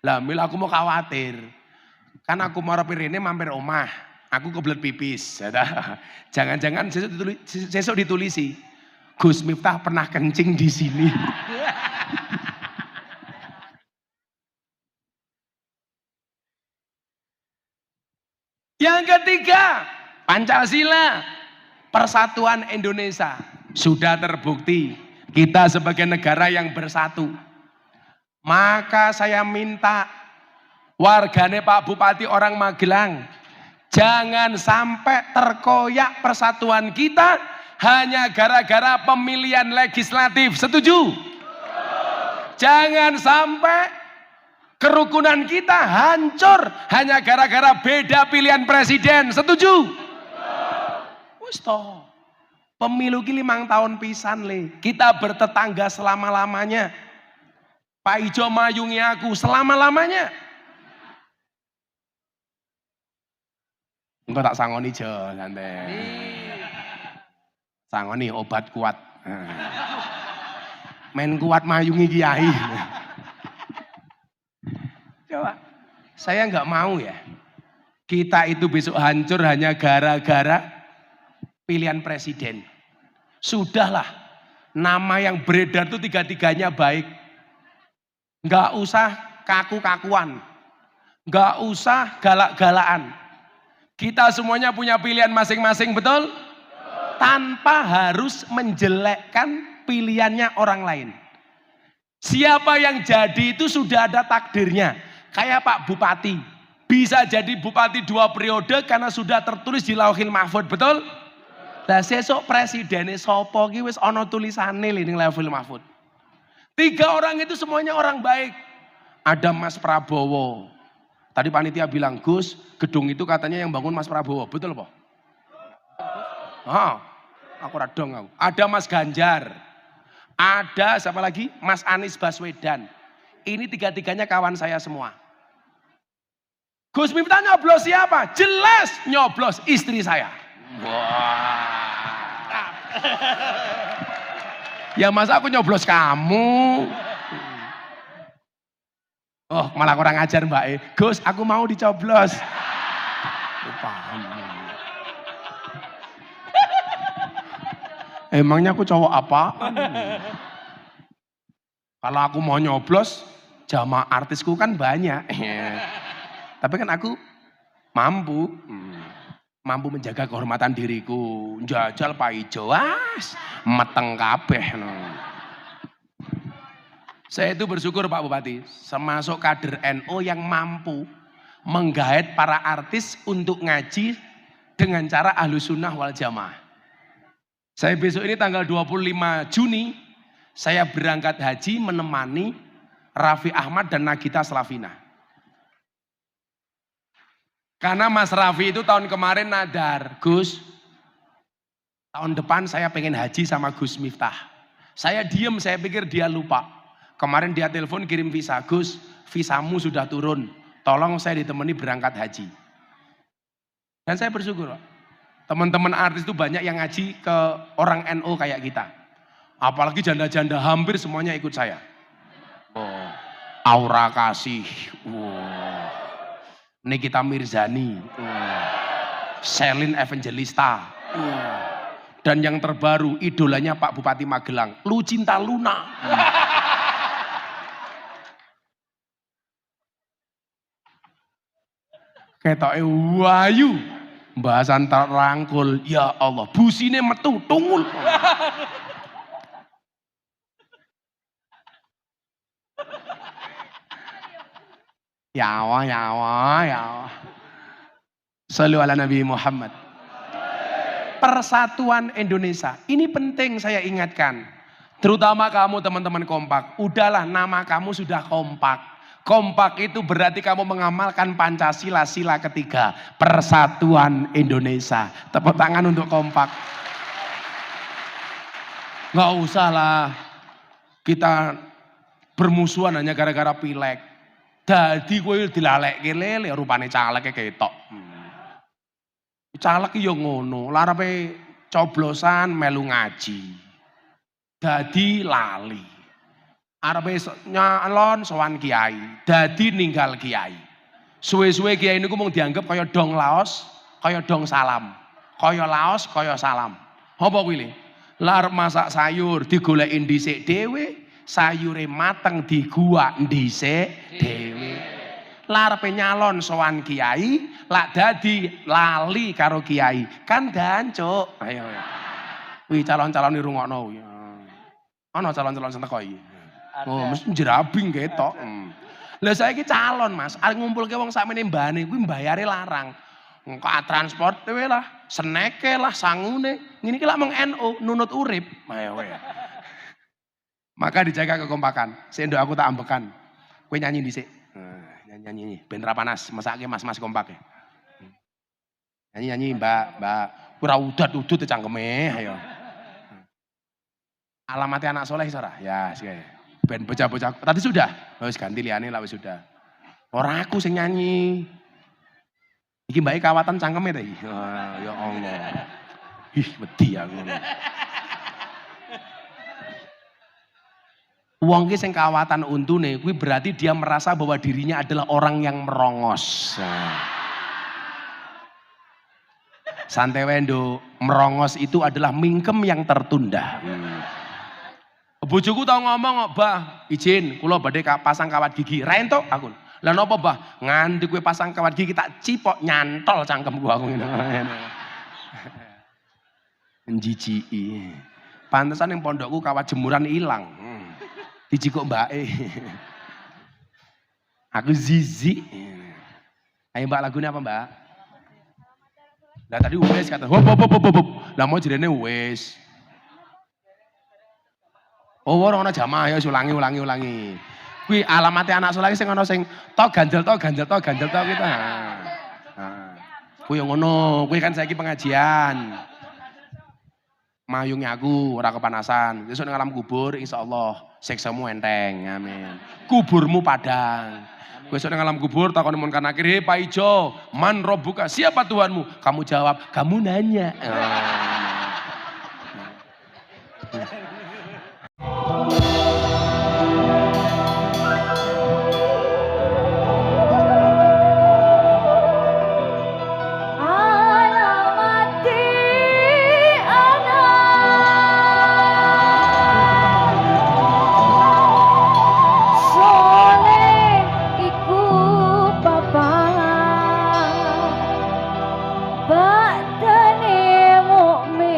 Lah, mil aku mau khawatir. Kan aku mau rene mampir omah. Aku kebelet pipis. Jangan-jangan sesuk ditulisi. Gus Miftah pernah kencing di sini. Yang ketiga, Pancasila, Persatuan Indonesia. Sudah terbukti Kita sebagai negara yang bersatu. Maka saya minta wargane Pak Bupati orang Magelang, jangan sampai terkoyak persatuan kita hanya gara-gara pemilihan legislatif. Setuju? Jangan sampai kerukunan kita hancur hanya gara-gara beda pilihan presiden. Setuju? Wis toh. Pemilu ki 5 tahun pisan le. Kita bertetangga selama-lamanya. Pak Ijo mayungi aku selama-lamanya. Engko tak sangoni Jo, santai. Sangoni obat kuat. Main kuat mayungi kiai. Coba, saya nggak mau ya. Kita itu besok hancur hanya gara-gara pilihan presiden. Sudahlah, nama yang beredar itu 3-3-nya baik. Nggak usah kaku-kakuan, nggak usah galak-galakan. Kita semuanya punya pilihan masing-masing, betul? Tanpa harus menjelekkan pilihannya orang lain. Siapa yang jadi itu sudah ada takdirnya. Kayak Pak Bupati, bisa jadi bupati 2 periode karena sudah tertulis di Lauhil Mahfud, betul? Lah sesuk presidennya sopo ki wis ana tulisane ning Lauhil Mahfud. 3 orang itu semuanya orang baik. Ada Mas Prabowo. Tadi panitia bilang, Gus, gedung itu katanya yang bangun Mas Prabowo. Betul apa? Aku radong aku. Ada Mas Ganjar. Ada siapa lagi? Mas Anies Baswedan. Ini 3-3-nya kawan saya semua. Gus Miftah nyoblos siapa? Jelas nyoblos istri saya. Wah. Ya masa aku nyoblos kamu? Oh malah kurang ajar Mbak E. Gus aku mau dicoblos. Paham. Emangnya aku cowok apa? Kalau aku mau nyoblos, jamaah artisku kan banyak. Tapi kan aku mampu. Mampu menjaga kehormatan diriku. Jajal Pak Ijo, meteng kabeh. Saya itu bersyukur Pak Bupati, termasuk kader NU yang mampu menggait para artis untuk ngaji dengan cara Ahlus Sunnah wal Jamaah. Saya besok ini tanggal 25 Juni, saya berangkat haji menemani Raffi Ahmad dan Nagita Slavina. Karena Mas Raffi itu tahun kemarin nadar, Gus, tahun depan saya pengen haji sama Gus Miftah. Saya diem, saya pikir dia lupa. Kemarin dia telepon kirim visa, Gus, visamu sudah turun, tolong saya ditemani berangkat haji. Dan saya bersyukur, teman-teman artis itu banyak yang ngaji ke orang NU kayak kita. Apalagi janda-janda hampir semuanya ikut saya. Oh, Aura Kasih, Nikita Mirzani, Selin Evangelista, dan yang terbaru idolanya Pak Bupati Magelang, Lucinta Luna. Ketoke wayu, bahasan terangkul, ya Allah, busine metu tungul. Ya Allah, ya Allah, ya Allah. Shallu ala Nabi Muhammad. Persatuan Indonesia, ini penting saya ingatkan. Terutama kamu teman-teman kompak, udahlah nama kamu sudah kompak. Kompak itu berarti kamu mengamalkan Pancasila, sila ketiga. Persatuan Indonesia. Tepuk tangan untuk kompak. Nggak usah lah kita bermusuhan hanya gara-gara pileg. Dadi kowe dilalekke lele rupane caleke ketok. Caleg yo ngono, larepe coblosan melu ngaji. Dadi lali. Arepe nyalon sowan kiai, dadi ninggal kiai. Suwe-suwe kiai niku mung dianggap kaya dong laos, kaya dong salam. Kaya laos, kaya salam. Apa kuwi le? Lar masak sayur digoleki dhisik dhewe, sayure mateng diguak dhisik dhewe. Larepe nyalon sowan kiai, lak dadi lali karo kiai. Kan dancuk. Ayo. Wih calon-calon nirungokno. Ana calon-calon sing teko iki. Oh, Ada. mesti jerabing ketok. Lah saiki calon, Mas, arep ngumpulke wong sakmene mbane kuwi mbayare larang. Engko transport dhewe lah, seneke lah, sangune. Ngene iki lak mung NU, nunut urip. Ayo kowe. Maka dijaga kekompakan. Sik nduk aku tak ambekan. Kowe nyanyi dhisik. Nyanyi ben ra panas, mesake mas-mas kompak. Nyanyi, Mbak. Ora udat-udut cangkeme, ayo. Alamatnya anak soleh ora? Ya, sik. Ben bocah-bocah. Tadi sudah. Wis ganti liyane lah wis sudah. Ora aku sing nyanyi. Iki mbake kawatan cangkeme ta iki. Ya Allah. Ih, wedi aku. Wong ki sing kawatan untune kuwi berarti dia merasa bahwa dirinya adalah orang yang merongos. Santai wae, Nduk. Merongos itu adalah mingkem yang tertunda. Bojoku tau ngomong kok, "Bah, izin kula badhe pasang kawat gigi." Ra entuk aku. Lah napa, Bah? Nganti kowe pasang kawat gigi tak cipok nyantol cangkemku aku ngene. Njijiki. Pantesan ning pondokku kawat jemuran ilang. Dijikuk mbake. Aku zizi. Ayo Mbak, lagunya apa, Mbak? Lah tadi wis kata. Hop. Lah mau jerene wis. Oh, ora ana jamaah ya ulangi. Kuwi alamate anak soleh sing ana sing tok ganjel tok kita. Kuwi yo ngono, kuwi kan saiki pengajian. Mayungi aku ora kepanasan. Besok nang alam kubur insyaallah siksamu enteng. Amin. Kuburmu padang. Besok nang alam kubur takon mun kan akhir, Pak Ijo, man robbuka? Siapa Tuhanmu? Kamu jawab, kamu nanya. Badane mukmin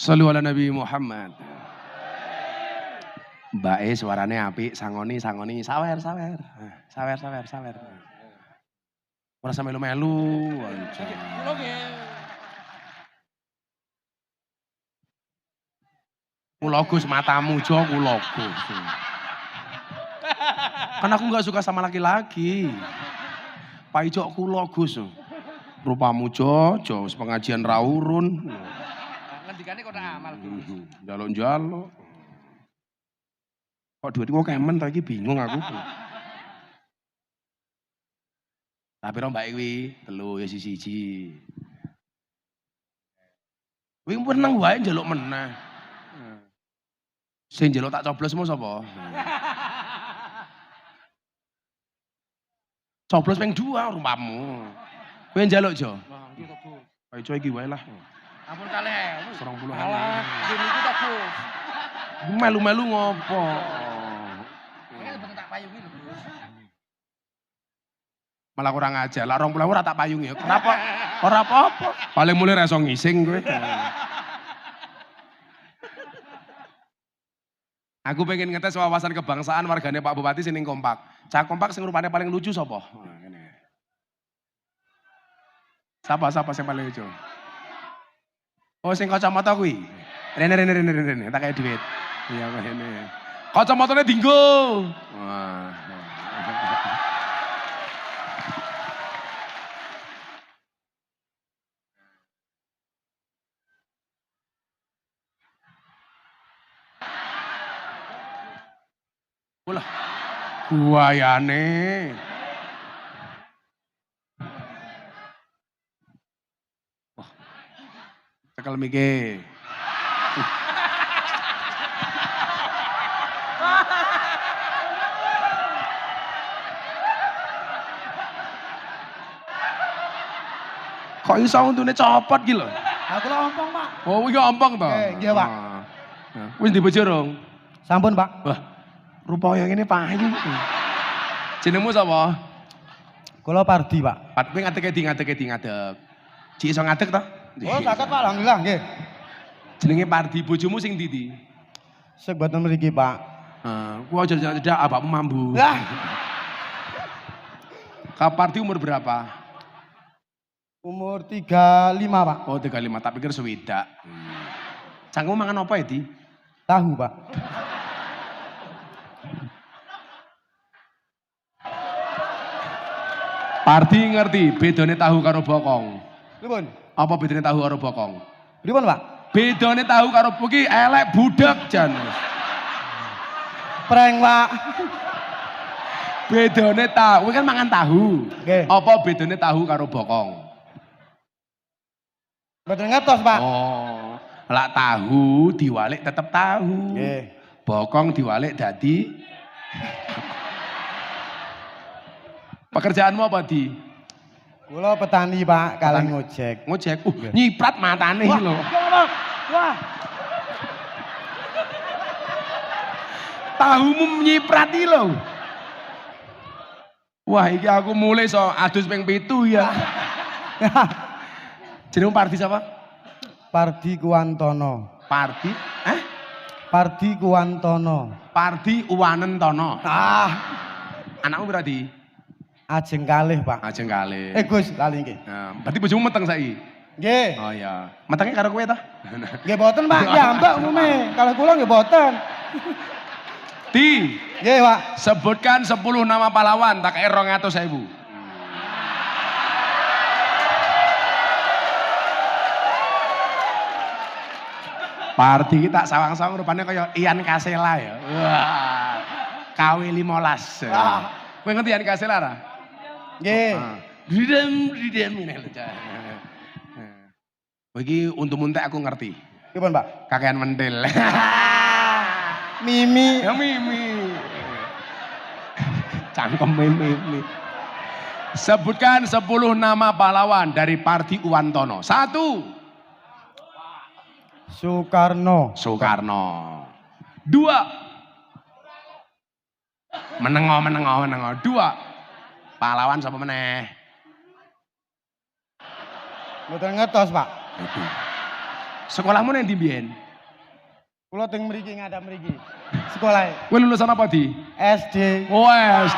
Shallu ala Nabi Muhammad. Mbak E suarane apik, sangoni, sawer. Ora sampe melu-melu. Kula Gus matamu Jo kula Gus. Kan aku gak suka sama laki-laki. Pak Ijo kula Gus. Rupamu Jo, pengajian raurun. Ngendikane kok amal Gus. Jaluk-jaluk. Kok duit kok kemen ta iki bingung aku. Tapi ro mbak kuwi telu ya siji. Kuwi meneng wae njaluk meneh. Sing njaluk tak coblosmu sapa? Coblos ping 2 rumpamu. Kowe njaluk Jo? Nggih to Gus. Ayo coy iki wae lah. Ampun kalih. 20 Alah, ngene iki ta Gus. Melu-melu ngopo? Ini bener tak payungi lho Gus. Malah kurang aja. Lah 20 ora tak payungi ya. Kenapa? Ora apa-apa. Paling mulai ra iso ngising kowe. Aku pengen ngetes wawasan kebangsaan wargane Pak Bupati sing kompak. Cak kompak sing rupane paling lucu sapa? Nah, ngene. Siapa sing paling lucu? Oh sing kacamata kuwi. Rene tak kayak duit. Iya ngene. Kacamatane dinggo. Wah. Ulah. Guayane. Wah. Cekel mike. Kok iso untune copot iki lho. Aku lho ompong, Pak. Oh, iki ompong to? Nggih, Pak. Wis di bojo rong? Sampun, Pak. Wah, rupa yang ini payu. Jenengmu sapa? Kula Pardi, Pak. Pat kowe ngadeg. Cik iso ngadeg to? Oh, saged, Pak. Alhamdulillah, nggih. Jenenge Pardi, bojomu sing ndi? Sing boten mriki, Pak. Ku aja cedak abakmu mambu. Lah, Kak Pardi umur berapa? umur 35, Pak. Oh 35, tak pikir swidak. Cangkemmu mangan apa ya, Di? Tahu, Pak. Pardi ngerti bedane tahu karo bokong. Pripun? Apa bedane tahu karo bokong? Pripun, Pak? Bedane tahu karo iki elek budak jan. Prank, Pak. Bedane tahu, kan mangan tahu. Nggih. Apa bedane tahu karo bokong? Boten ngertos, Pak. Oh, lak tahu diwalik tetep tahu. Nggih. Bokong diwalik dadi. Pekerjaanmu apa, Di? Kula petani, Pak, kali Petani. ngojek. Ngojek. Nyiprat matane iki lho. Wah. Tahumu nyiprat iki lho. Wah, iki aku mulai so adus ping 7 ya. Jenengmu Pardi siapa? Pardi Kuwantono. Pardi? Pardi Kuwantono. Pardi Uwanentono. Ah, Anakmu berarti? ajeng kalih, Pak. Ajeng kali. Gus, lali nggih. Nah, berarti bojomu meteng saiki? Nggih. Oh iya. Metengnya karo kowe ta? Nggih boten, Pak. Ya, Mbak umume. Kalau kula nggih boten. Di, Nggih, Pak. sebutkan 10 nama pahlawan tak kaya 200.000. Pardi kita sawang-sawang rupanya kaya Ian Kasela ya. Wah. KW 15. Kowe ngerti Ian Kasela ra? Nggih. Ridem ini lho. Kowe iki untuk muntek aku ngerti. Pripun, Pak? Kakean mentil. Mimi. Ya Mimi. Cangkem Mimi. Sebutkan 10 nama pahlawan dari Pardi Uwantono. 1. Soekarno. 2. Menengo. 2. Pahlawan sapa meneh? Boten ngertos, Pak. Sekolahmu nang ndi mbiyen? Kula teng mriki ngadap mriki. Sekolah Kowe lulusan apa di? SD. Wes.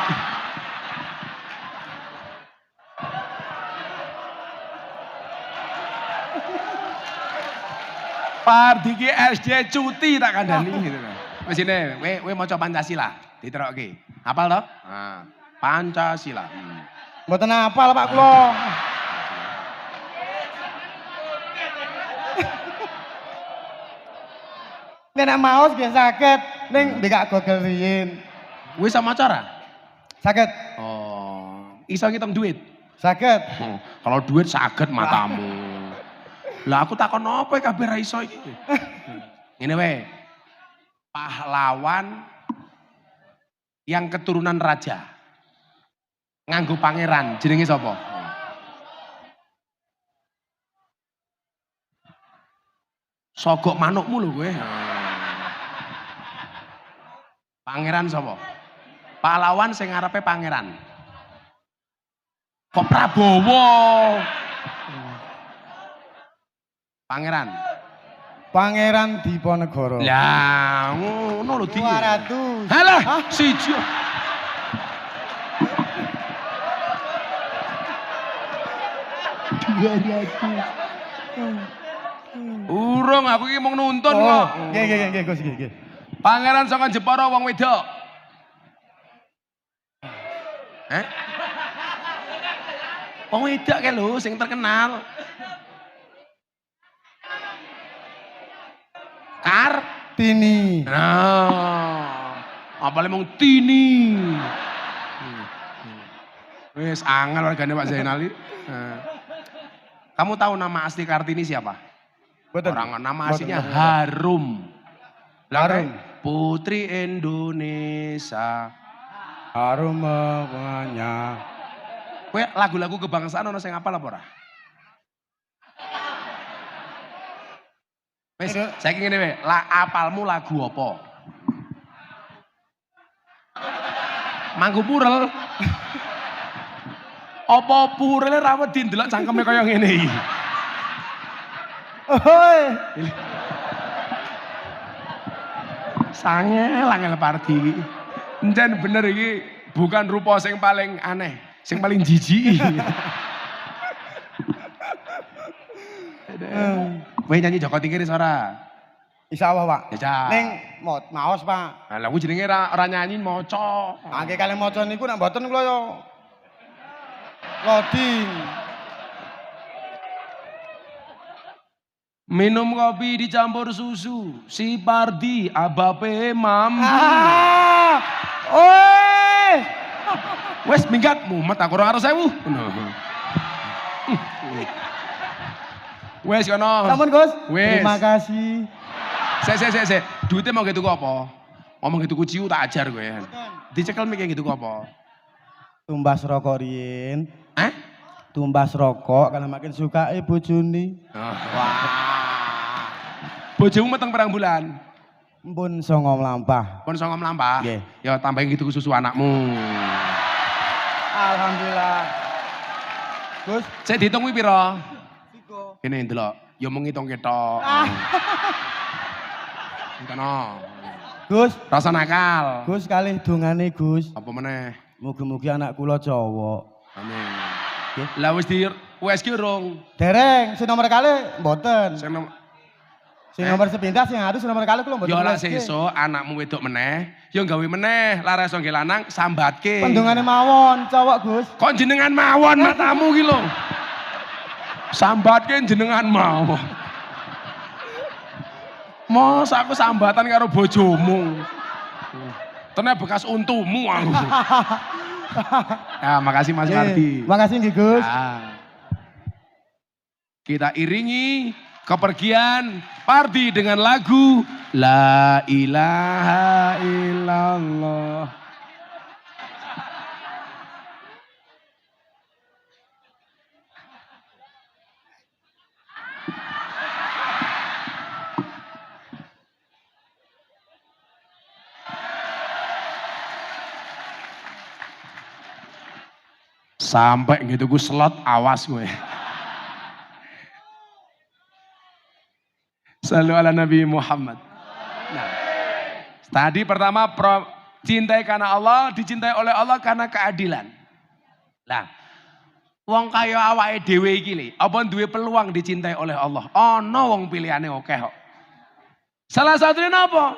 Pardi ki SD cuti tak kandhani gitu kan. Wis ini, kowe maca Pancasila, diterokke. Hafal to? Nah, Pancasila. Mboten hafal Pak kula. Nek maos nggih saged ning mbekak Google riyin. Wis sama cara? Saged. Oh, iso ngitung duit? Saged. Kalau duit saged matamu. Lah aku takon apa kabeh ra iso iki. Ngene wae. Pahlawan yang keturunan raja. Nganggo pangeran, jenenge sapa? Sogok manukmu lho kowe. Pangeran sapa? Pahlawan sing ngarepe pangeran. Kok Prabowo? Pangeran. Pangeran Diponegoro. Lah, ngono lho di. 200. Halah, siji. Urung aku iki mung nuntun kok. Nggih, Gus, nggih. Pangeran saka Jepara wong wedok. Wong wedok kae lho sing terkenal. Tini. Nah, apalagi mung Tini. Wes angel wargane Pak Zainal iki. Kamu tahu nama asli Kartini siapa? Betul. Orang nama aslinya Harum. Harum. Putri Indonesia. Harum bunganya. Kowe lagu-lagu kebangsaan ono sing apal apa ora? Wes, saiki ngene wae, apalmu lagu apa? Mangku Purel. Apa purele ra wedi ndelok cangkeme kaya ngene iki? Oi. Angel Pardi iki. Encen bener iki bukan rupa sing paling aneh, sing paling jijik. Kowe nyanyi Joko Tingkir ora? Insyaallah, Pak. Ya. Ning maos, Pak. Lah lagu jenenge ora nyanyi maca. Angge kalih maca niku nek mboten kula yo loading. Minum kopi dicampur susu, si Pardi abape mambu. Oi! Wes minggat mumet aku ora karo 1000. Wes kono. Sampun, Gus. Wes. Terima kasih. Sik. Duitnya mau gitu apa? Ngomong gitu ciu tak ajar kowe. Dicekel mikir gitu apa? Tumbas rokok riyin. Tumbas rokok karena makin suka bojone. Wah. Bojomu meteng perang bulan. Mpun 9 mlampah. Pun 9 mlampah. Nggih. Ya tambahin gitu susu anakmu. Alhamdulillah. Gus, Saya dihitung kuwi pira? Siko. Kene ndelok. Ya mung ngitung ketok. Kono. Gus, Rasa nakal. Gus kalih dongane Gus. Apa meneh? Mugi-mugi anak kula cowok. Amin. Nggih. Lah wis di USG urung. Dereng, sing nomor kalih mboten. Sing Sing nomor sepindah sing harus nomor kalih kula mboten. ya lah USG. sesuk anakmu wedok meneh, ya gawe meneh, lara iso nggih lanang sambatke. Pendungane mawon cowok Gus. Kok jenengan mawon matamu ki lho. Sambatke jenengan mawon. Mos aku sambatan karo bojomu. Tenan bekas untumu aku. Ya, makasih Mas Mardi. Makasih nggih Gus. Ya. Kita iringi kepergian Pardi dengan lagu La ilaha illallah. Sampai gitu gue slot, awas gue. Shallu ala Nabi Muhammad. Nah, tadi pertama cintai karena Allah, dicintai oleh Allah karena keadilan. Nah, wong kaya awake dhewe iki lho, apa duwe peluang dicintai oleh Allah? Ana wong pilihane akeh kok. Salah satunya napa?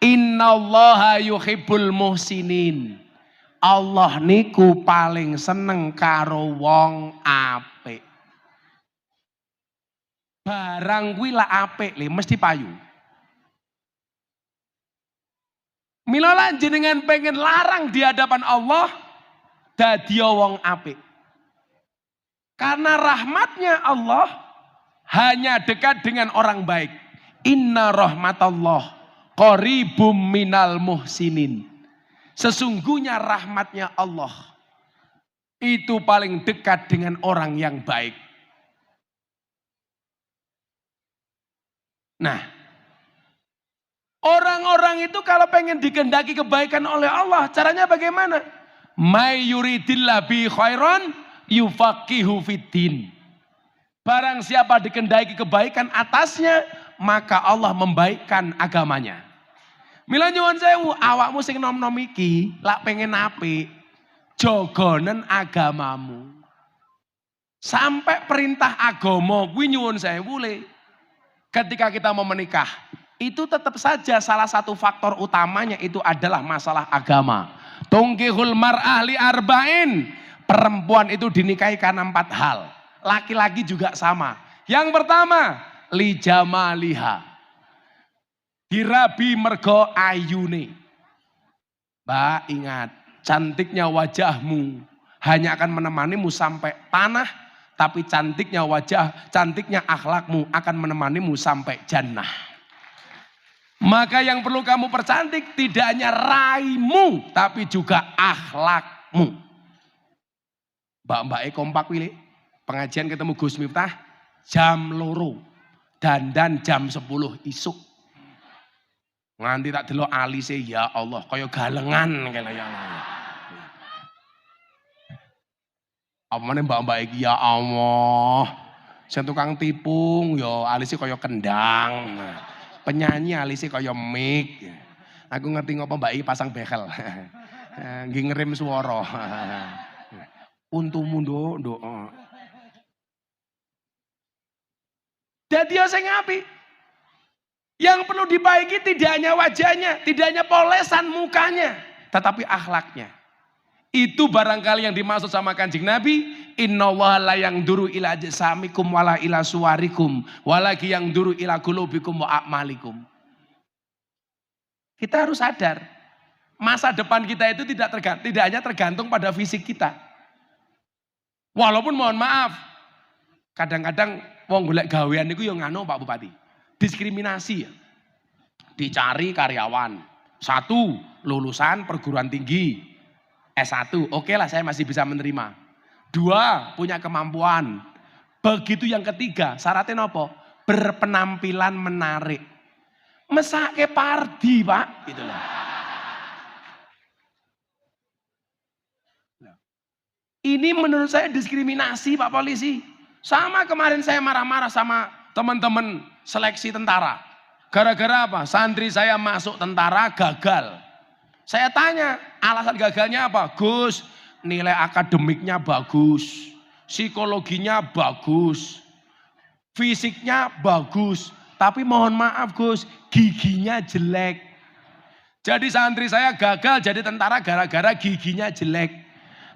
Innallaha yuhibbul muhsinin. Allah niku paling seneng karo wong apik. Barang kuwi lak apik le mesti payu. Mila lan jenengan pengen larang di hadapan Allah dadi wong apik. Karena rahmatnya Allah hanya dekat dengan orang baik. Inna rahmatallah qaribum minal muhsinin. Sesungguhnya rahmatnya Allah itu paling dekat dengan orang yang baik. Nah, orang-orang itu kalau pengen dikehendaki kebaikan oleh Allah, caranya bagaimana? May yuridillah bi khairan yufaqihu fiddin. Barang siapa dikehendaki kebaikan atasnya, maka Allah membaikkan agamanya. Mila nyuwun sewu, awakmu sing nom-nom iki lak pengen apik, jogonen agamamu. Sampai perintah agama kuwi nyuwun sewu le. Ketika kita mau menikah, itu tetap saja salah satu faktor utamanya itu adalah masalah agama. Tungkihul mar'ah li arba'in. Perempuan itu dinikahi karena 4 hal. Laki-laki juga sama. Yang pertama, li jamaliha. Dirabi mergo ayune. Mbak ingat, cantiknya wajahmu hanya akan menemanimu sampai tanah, tapi cantiknya akhlakmu akan menemanimu sampai jannah. Maka yang perlu kamu percantik tidak hanya raimu, tapi juga akhlakmu. Mbak-mbak kompak pilih, pengajian ketemu Gus Miftah jam 2, dandan jam 10 isuk. Nganti tak delok alise ya Allah kaya galengan kaya ya Allah. Apa meneh mbak-mbak iki ya Allah. Sing tukang tipung ya alise kaya kendang. Penyanyi alise kaya mic. Aku ngerti ngopo mbak iki pasang bekel. Nggih ngerem swara. Untumu nduk. Dadi sing apik. Yang perlu dibaiki tidak hanya wajahnya, tidak hanya polesan mukanya, tetapi akhlaknya. Itu barangkali yang dimaksud sama Kanjeng Nabi, innallaha la yanduru ila ajsamikum wala ila suwarikum, walaki yanduru ila qulubikum wa a'malikum. Kita harus sadar, masa depan kita itu tidak hanya tergantung pada fisik kita. Walaupun mohon maaf, kadang-kadang wong golek gawean niku yo ngano Pak Bupati. Diskriminasi ya. Dicari karyawan. 1, lulusan perguruan tinggi. S1, oke lah saya masih bisa menerima. 2, punya kemampuan. Begitu yang ketiga, syaratnya apa? Berpenampilan menarik. Mesake pardi Pak. Gitu loh. Ini menurut saya diskriminasi Pak Polisi. Sama kemarin saya marah-marah sama teman-teman seleksi tentara. Gara-gara apa? Santri saya masuk tentara gagal. Saya tanya, alasan gagalnya apa? Gus, nilai akademiknya bagus, psikologinya bagus, fisiknya bagus. Tapi mohon maaf Gus, giginya jelek. Jadi santri saya gagal jadi tentara gara-gara giginya jelek.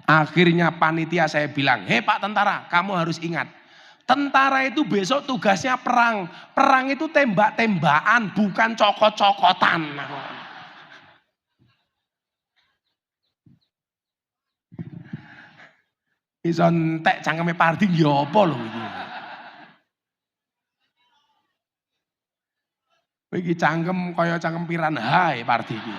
Akhirnya panitia saya bilang, hei Pak Tentara, kamu harus ingat. Tentara itu besok tugasnya perang. Perang itu tembak-tembakan, bukan cokot-cokotan. Iso entek cangkeme pardi ya apa lho iki. Iki cangkem kaya cangkem piranha pardi iki.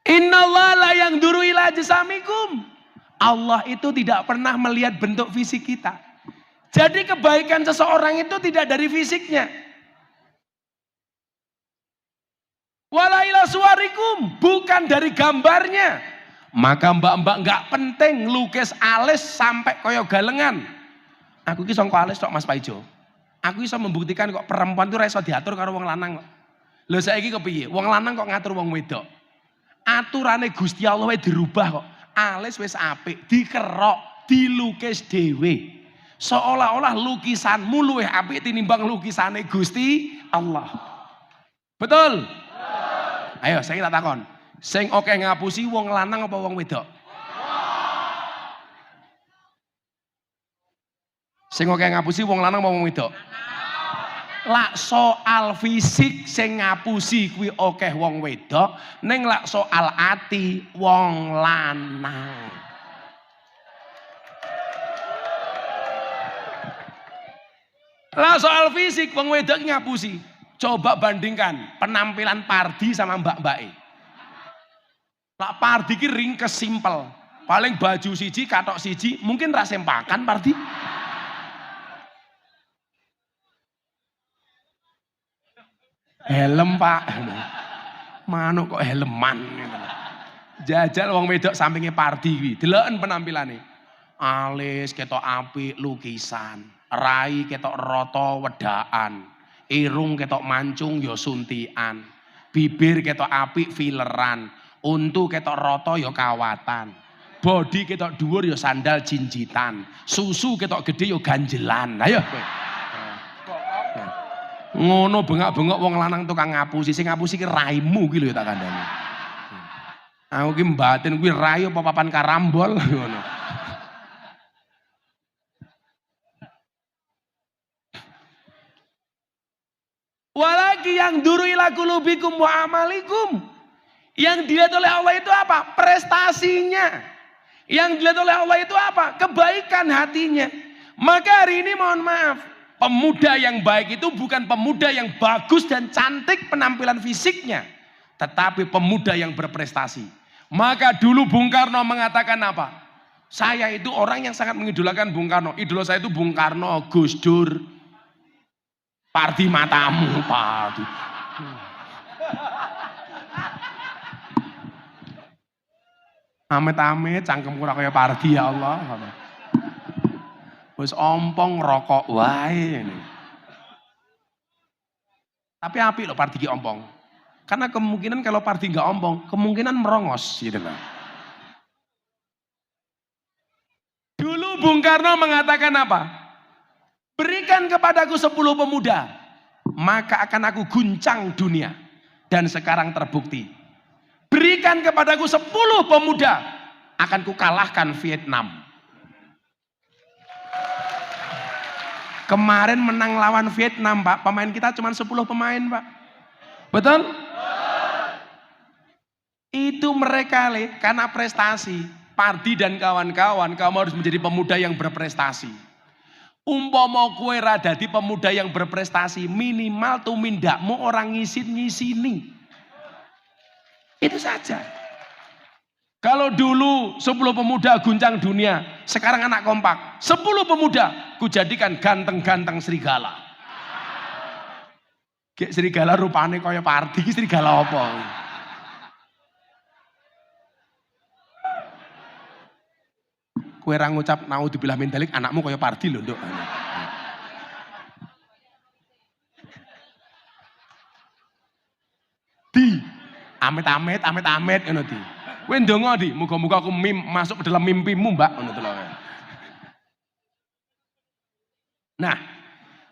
Innallaha la yanduru ila ajsamikum. Allah itu tidak pernah melihat bentuk fisik kita. Jadi kebaikan seseorang itu tidak dari fisiknya. Wala ila suwarikum, bukan dari gambarnya. Maka mbak-mbak nggak penting lukis alis sampai koyo galengan. Aku ki sangka alis tok Mas Paijo. Aku bisa membuktikan kok perempuan itu ra iso diatur karo wong lanang kok. Lho saiki kepiye? Wong lanang kok ngatur wong wedok. Aturane Gusti Allah wae dirubah kok. Alis wis apik, dikerok, dilukis dhewe. Seolah-olah lukisanmu luwih apik tinimbang lukisane Gusti Allah. Betul? Ayo saya tak takon. Sing oke ngapusi wong lanang apa wong wedok? Sing oke ngapusi wong lanang apa wong wedok? Lak soal fisik sing ngapusi kuwi akeh wong wedok, ning lak soal ati wong lanang. Lah soal fisik wong wedok ngapusi. Coba bandingkan penampilan Pardi sama mbak-mbake. Lah Pardi ki ringkes simpel. Paling baju siji, katok siji, mungkin ra sempakan Pardi. Helm Pak. Manuk kok helman. Jajal wong wedok sampinge Pardi kuwi. Deloken penampilane. Alis ketok apik lukisan, rai ketok rata wedaan. Irung ketok mancung ya suntikan, bibir ketok apik fileran, untu ketok rata ya kawatan, body ketok dhuwur ya sandal jinjitan, susu ketok gede ya ganjelan. Ayo kowe. Ngono bengak-bengok wong lanang tukang ngapusi, sing ngapusi ki raimu ki lho tak kandhani. Aku ki mbatin kuwi rai apa papan karambol ngono. Walaki yang duru ila qulubikum wa amalikum. Yang dilihat oleh Allah itu apa? Prestasinya. Yang dilihat oleh Allah itu apa? Kebaikan hatinya. Maka hari ini mohon maaf, pemuda yang baik itu bukan pemuda yang bagus dan cantik penampilan fisiknya, tetapi pemuda yang berprestasi. Maka dulu Bung Karno mengatakan apa? Saya itu orang yang sangat mengidolakan Bung Karno. Idola saya itu Bung Karno, Gus Dur. Pardi matamu, Pardi. Amit-amit cangkemku ora kaya Pardi ya Allah. Wis ompong rokok wae ini. Tapi apik loh Pardi ki ompong. Karena kemungkinan kalau Pardi nggak ompong, kemungkinan merongos gitu loh. Dulu Bung Karno mengatakan apa? Berikan kepadaku 10 pemuda, maka akan aku guncang dunia. Dan sekarang terbukti. Berikan kepadaku 10 pemuda, akan kukalahkan Vietnam. Kemarin menang lawan Vietnam Pak, pemain kita cuma 10 pemain Pak. Betul? Itu mereka karena prestasi. Pardi dan kawan-kawan, kamu harus menjadi pemuda yang berprestasi. Umpama kowe ra dadi pemuda yang berprestasi, minimal tumindakmu orang ngisin-ngisini. Itu saja. Kalau dulu 10 pemuda guncang dunia, sekarang anak kompak. 10 pemuda kujadikan ganteng-ganteng serigala. Kayak serigala rupane kaya Pardi, serigala apa? Kowe ra ngucap naudzubillah min dzalik, anakmu kaya Pardi lho, Nduk. Di amit-amit ngono di. Kowe ndonga di, muga-muga aku masuk ke dalam mimpimu, Mbak, ngono to lho. Nah,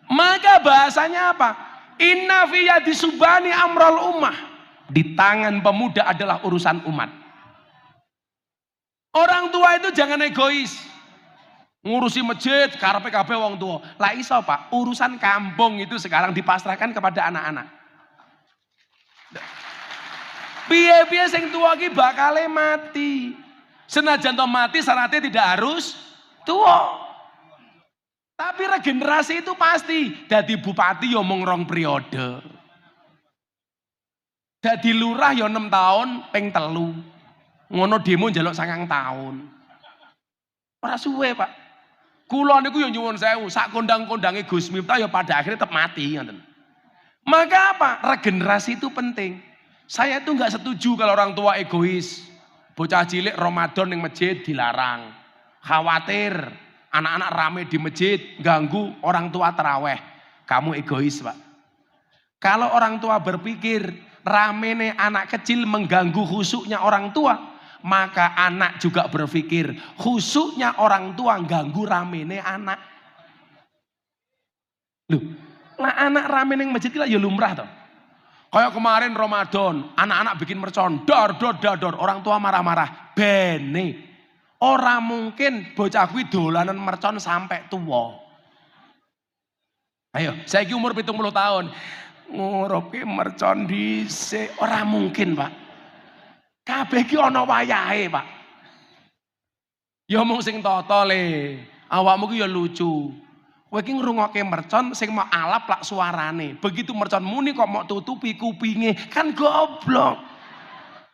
maka bahasanya apa? Inna fi yadi subani amral ummah. Di tangan pemuda adalah urusan umat. Orang tua itu jangan egois. Ngurusi masjid, karepe kabeh wong tua. Lah iso Pak, urusan kampung itu sekarang dipasrahkan kepada anak-anak. Piye-piye sing tua ki bakale mati. Senajan to mati syaratnya tidak harus tua. Tapi regenerasi itu pasti. Dadi bupati ya mung 2 periode. Dadi lurah ya 6 tahun ping 3. Ngono demo njaluk 9 tahun. Ora suwe, Pak. Kula niku ya nyuwun sewu, sak kondang-kondange Gus Miftah ya pada akhirnya tetap mati ngoten. Maka apa? Regenerasi itu penting. Saya tuh nggak setuju kalau orang tua egois. Bocah cilik Ramadan yang masjid dilarang. Khawatir anak-anak rame di masjid, ganggu orang tua taraweh. Kamu egois, Pak. Kalau orang tua berpikir rame nih anak kecil mengganggu khusyuknya orang tua, maka anak juga berpikir khusyuknya orang tua ganggu rame nih anak. Loh, lah anak rame ning masjid lah ya lumrah toh. Kayak kemarin Ramadan, anak-anak bikin mercon, dor, orang tua marah-marah. Bene, orang mungkin bocah kuwi dolanan mercon sampai tua. Ayo, saya umur 70 tahun. Ngurupi mercon dhisik, ora mungkin, Pak. Kabeh ki ana wayahe, Pak. Ya mung sing tata le. Awakmu ki ya lucu. Kowe iki ngrungokke mercon sing mau alap lak suarane. Begitu mercon muni kok mau tutupi kupinge, kan goblok.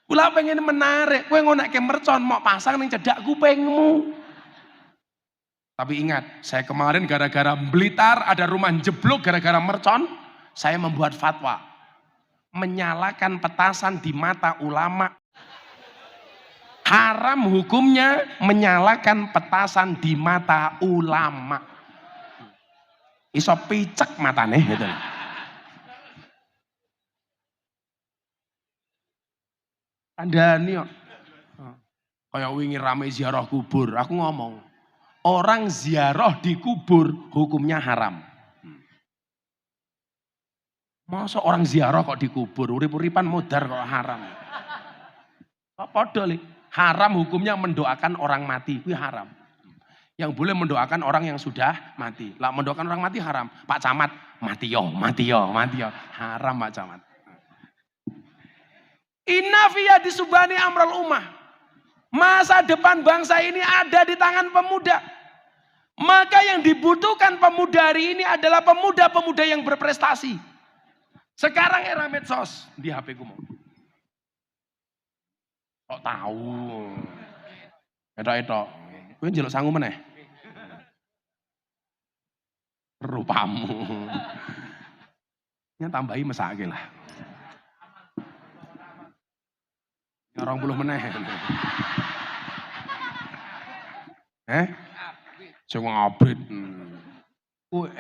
Kula pengen menarik, kowe ngonekke mercon mau pasang ning cedak kupingmu. Tapi ingat, saya kemarin gara-gara Blitar ada rumah jeblok gara-gara mercon, saya membuat fatwa. Menyalakan petasan di mata ulama. Haram hukumnya menyalakan petasan di mata ulama. Iso picek matane gitu. Kandhani kok. Kayak wingi rame ziarah kubur, aku ngomong, orang ziarah di kubur hukumnya haram. Masa orang ziarah kok di kubur, urip-uripan modar kok haram. Kok padha li? Haram hukumnya mendoakan orang mati, kuwi haram. Yang boleh mendoakan orang yang sudah mati. Lah mendoakan orang mati haram. Pak Camat, mati yo. Haram Pak Camat. Inna fiya disubani amral ummah. Masa depan bangsa ini ada di tangan pemuda. Maka yang dibutuhkan pemuda hari ini adalah pemuda-pemuda yang berprestasi. Sekarang era medsos di HP ku mau. Kok tahu? Etok. Kowe njaluk sangu meneh. Rupamu. Nya tambahi mesake lah. 20 meneh. Sing ngabrit.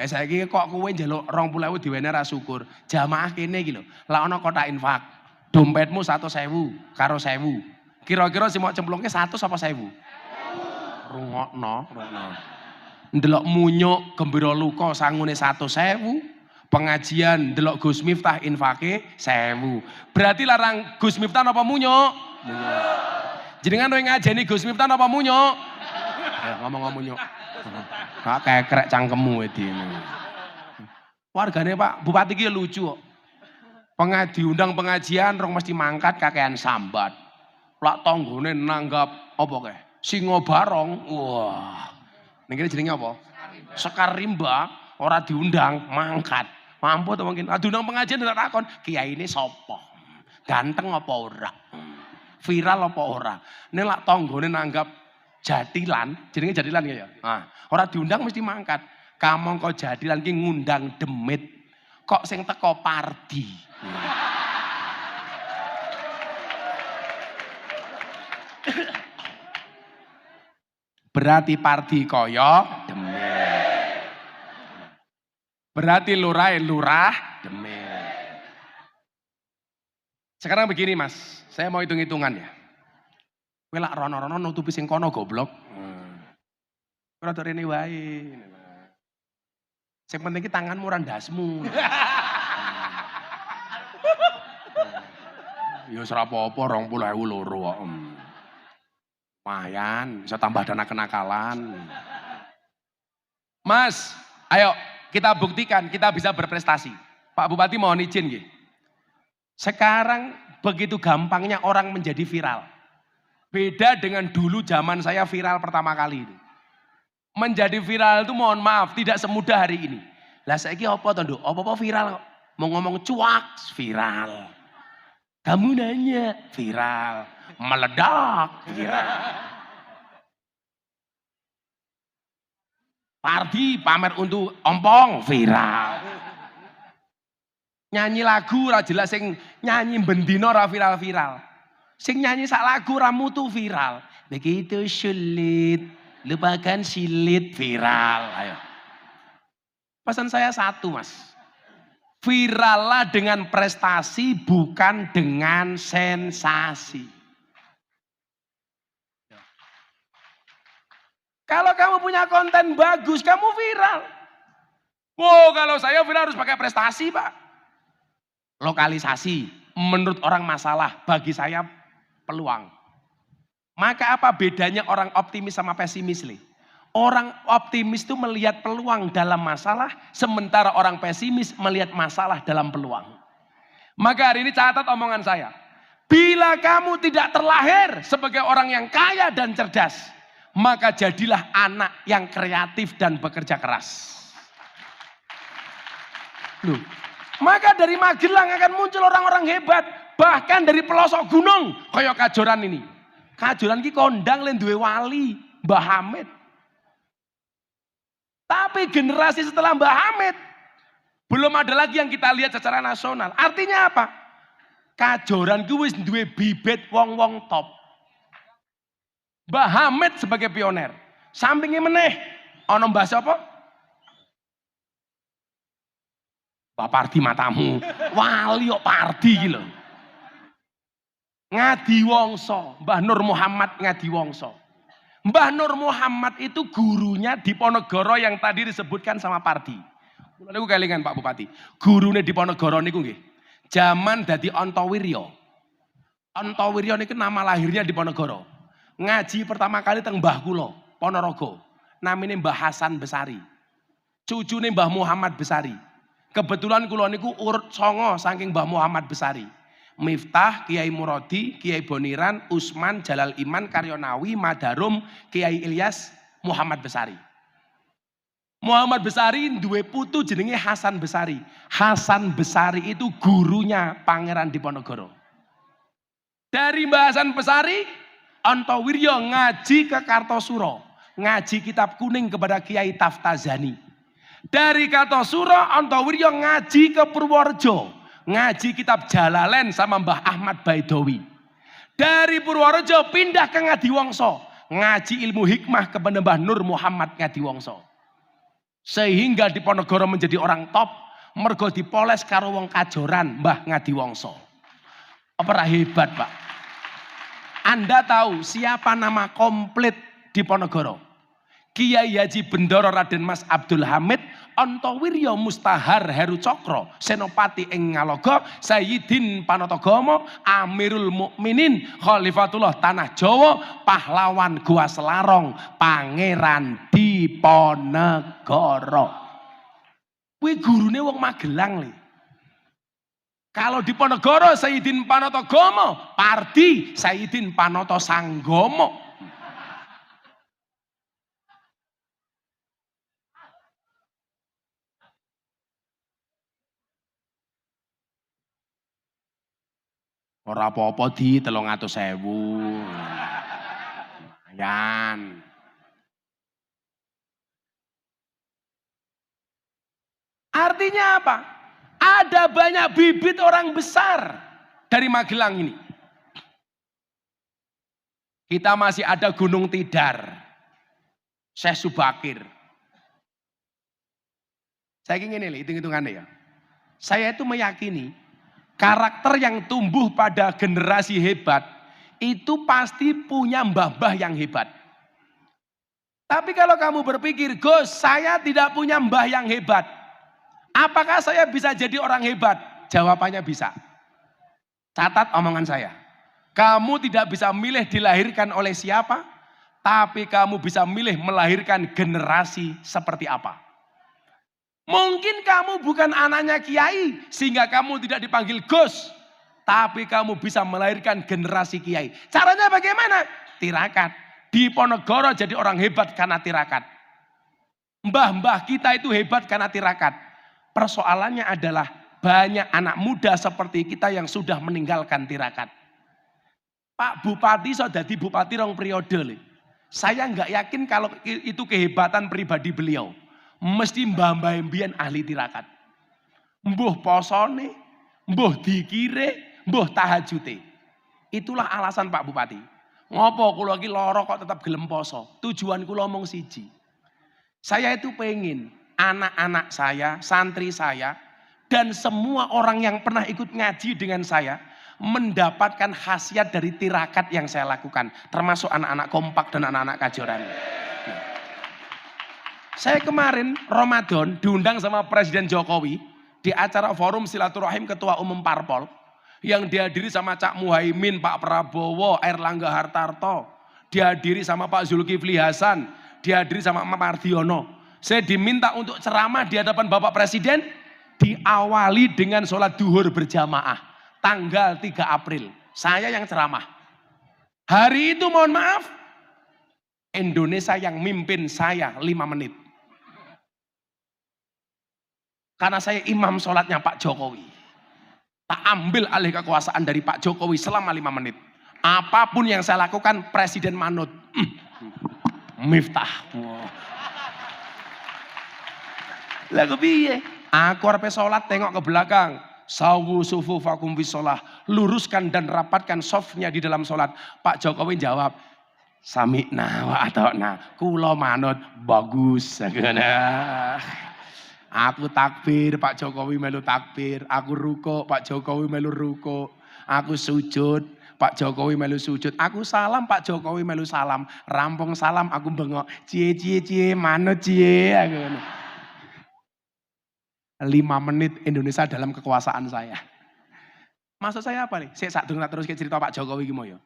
Saiki kok kowe njaluk 20.000 diwene ra syukur. Jamaah kene iki lho. Lah ana kotak infak. Dompetmu 100.000 karo 1.000. Kira-kira sing mau cemplungke 100 apa 1.000? Rungokno. Ndelok munyuk gembira luka sangune 100.000, pengajian ndelok Gus Miftah infake 1.000. Berarti larang Gus Miftah napa munyuk? Munyuk. Jenengan kowe ngajeni Gus Miftah napa munyuk? Ngomong munyuk. Kak kekrek cangkemmu iki. Wargane Pak Bupati iki lucu kok. Diundang pengajian rong mesti mangkat kakean sambat. Lak tanggane nanggap apa kae? Singo barong, wah. Ning kene jenenge apa? Sekar rimba, ora diundang, mangkat. Mampu to mungkin. Diundang pengajian ndak takon, kiyaine sapa? Ganteng apa ora? Viral apa ora? Nek lak tanggane nanggap jadilan, jenenge jadilan ya. Nah, ora diundang mesti mangkat. Kamangka jadilan ki ngundang demit. Kok sing teko Pardi. Berarti Pardi kaya demit. Berarti lurah demit. Sekarang begini Mas, saya mau hitung-hitungan ya. Kowe lak rono-rono nutupi sing kono goblok. Ora tok rene wae. Sing penting ki tanganmu ora ndasmu. Ya ora apa-apa 20.000 loro kok. Lumayan, bisa tambah dana kenakalan. Mas, ayo kita buktikan kita bisa berprestasi. Pak Bupati mohon izin nggih. Sekarang begitu gampangnya orang menjadi viral. Beda dengan dulu zaman saya viral pertama kali itu. Menjadi viral itu mohon maaf tidak semudah hari ini. Lah saiki apa to, Nduk? Apa-apa viral kok. Mau ngomong cuak viral. Kamu nanya viral. Meledak viral. Pardi pamer untuk ompong viral. Nyanyi lagu ora jelas, sing nyanyi bendino ora viral-viral. Sing nyanyi sak lagu ora mutu viral. Begitu sulit, lupakan silit viral. Ayo. Pesan saya satu, Mas. Virallah dengan prestasi, bukan dengan sensasi. Kalau kamu punya konten bagus, kamu viral. Wow, kalau saya viral harus pakai prestasi, Pak. Lokalisasi, menurut orang masalah, bagi saya peluang. Maka apa bedanya orang optimis sama pesimis, Le? Orang optimis itu melihat peluang dalam masalah, sementara orang pesimis melihat masalah dalam peluang. Maka hari ini catat omongan saya. Bila kamu tidak terlahir sebagai orang yang kaya dan cerdas, maka jadilah anak yang kreatif dan bekerja keras. Loh, maka dari Magelang akan muncul orang-orang hebat, bahkan dari pelosok gunung, kayak Kajoran ini. Kajoran ki kondang len duwe wali, Mbah Hamid. Tapi generasi setelah Mbah Hamid, belum ada lagi yang kita lihat secara nasional. Artinya apa? Kajoran ki wis duwe bibit wong-wong top. Mbah Hamid sebagai pioner. Sampingnya meneh, ono Mbah sapa? Mbah Pardi matamu. Wali kok Pardi iki lho. Ngadiwongso, Mbah Nur Muhammad Ngadiwongso. Mbah Nur Muhammad itu gurunya di Ponegoro yang tadi disebutkan sama Pardi. Kula niku kelingan Pak Bupati. Gurune di Ponegoro niku nggih. Zaman dadi Antawirya. Antawirya niku nama lahirnya di Ponegoro. Ngaji pertama kali teng Mbah kula, Ponorogo. Namine Mbah Hasan Besari. Cucune Mbah Muhammad Besari. Kebetulan kula niku urut 9 saking Mbah Muhammad Besari. Miftah, Kiai Muradi, Kiai Boniran, Usman, Jalal Iman, Karyonawi, Madarum, Kiai Ilyas, Muhammad Besari. Muhammad Besari duwe putu jenenge Hasan Besari. Hasan Besari itu gurunya Pangeran Diponegoro. Dari Mbah Hasan Besari, Antawirya ngaji ke Kartosuro, ngaji kitab kuning kepada Kiai Taftazani. Dari Kartosuro, Antawirya ngaji ke Purworejo, ngaji kitab Jalalain sama Mbah Ahmad Baidowi. Dari Purworejo pindah ke Ngadiwongso, ngaji ilmu hikmah kepada Mbah Nur Muhammad Ngadiwongso. Sehingga Diponegoro menjadi orang top, mergo dipoles karo wong Kajoran Mbah Ngadiwongso. Apa hebat, Pak? Anda tahu siapa nama komplit Diponegoro? Kiai Haji Bendoro Raden Mas Abdul Hamid Antawirya Mustahar Heru Cokro Senopati ing Ngalogo Sayyidin Panatagama Amirul Mukminin Khalifatullah Tanah Jawa Pahlawan Gua Selarong Pangeran Diponegoro. Kuwi gurune wong Magelang le. Kalau Diponegoro Sayyidin Panatagama, Pardi Sayyidin Panoto Sanggomo. Ora apa-apa di 300.000. Lumayan. Artinya apa? Ada banyak bibit orang besar dari Magelang ini. Kita masih ada Gunung Tidar, Syekh Subakir. Saya ingin ini hitung-hitungannya ya. Saya itu meyakini karakter yang tumbuh pada generasi hebat itu pasti punya mbah-mbah yang hebat. Tapi kalau kamu berpikir, Gus, saya tidak punya mbah yang hebat, apakah saya bisa jadi orang hebat? Jawabannya bisa. Catat omongan saya. Kamu tidak bisa milih dilahirkan oleh siapa, tapi kamu bisa milih melahirkan generasi seperti apa. Mungkin kamu bukan anaknya kiai sehingga kamu tidak dipanggil Gus. Tapi kamu bisa melahirkan generasi kiai. Caranya bagaimana? Tirakat. Diponegoro jadi orang hebat karena tirakat. Mbah-mbah kita itu hebat karena tirakat. Persoalannya adalah banyak anak muda seperti kita yang sudah meninggalkan tirakat. Pak Bupati sudah jadi bupati rong periode. Saya nggak yakin kalau itu kehebatan pribadi beliau. Mesti mbah-mbah mbiyen ahli tirakat. Mbuh posone, mbuh dikire, mbuh tahajute. Itulah alasan Pak Bupati. Ngopo kula iki lara kok tetap gelem poso. Tujuan kula mung siji. Saya itu pengen anak-anak saya, santri saya, dan semua orang yang pernah ikut ngaji dengan saya mendapatkan khasiat dari tirakat yang saya lakukan, termasuk anak-anak kompak dan anak-anak kajoran. Saya kemarin Ramadan diundang sama Presiden Jokowi di acara forum silaturahim Ketua Umum Parpol yang dihadiri sama Cak Muhaimin, Pak Prabowo, Airlangga Hartarto, dihadiri sama Pak Zulkifli Hasan, dihadiri sama Pak Mardiono. Saya diminta untuk ceramah di hadapan Bapak Presiden, diawali dengan sholat duhur berjamaah tanggal 3 April. Saya yang ceramah. Hari itu mohon maaf, Indonesia yang mimpin saya 5 menit. Karena saya imam sholatnya Pak Jokowi. Tak ambil alih kekuasaan dari Pak Jokowi selama 5 menit. Apapun yang saya lakukan, Presiden manut. Miftah. Lah kepiye? Aku arep sholat tengok ke belakang. Sawu sufufakum bis sholah. Luruskan dan rapatkan softnya di dalam sholat. Pak Jokowi jawab, sami'na wa ata'na. Kula manut bagus. Aku takbir, Pak Jokowi melu takbir. Aku ruko, Pak Jokowi melu ruko. Aku sujud, Pak Jokowi melu sujud. Aku salam, Pak Jokowi melu salam. Rampung salam, aku bengok. Cie, manut cie. 5 menit Indonesia dalam kekuasaan saya. Maksud saya apa nih? Saya sak durung terus cerita Pak Jokowi gimana?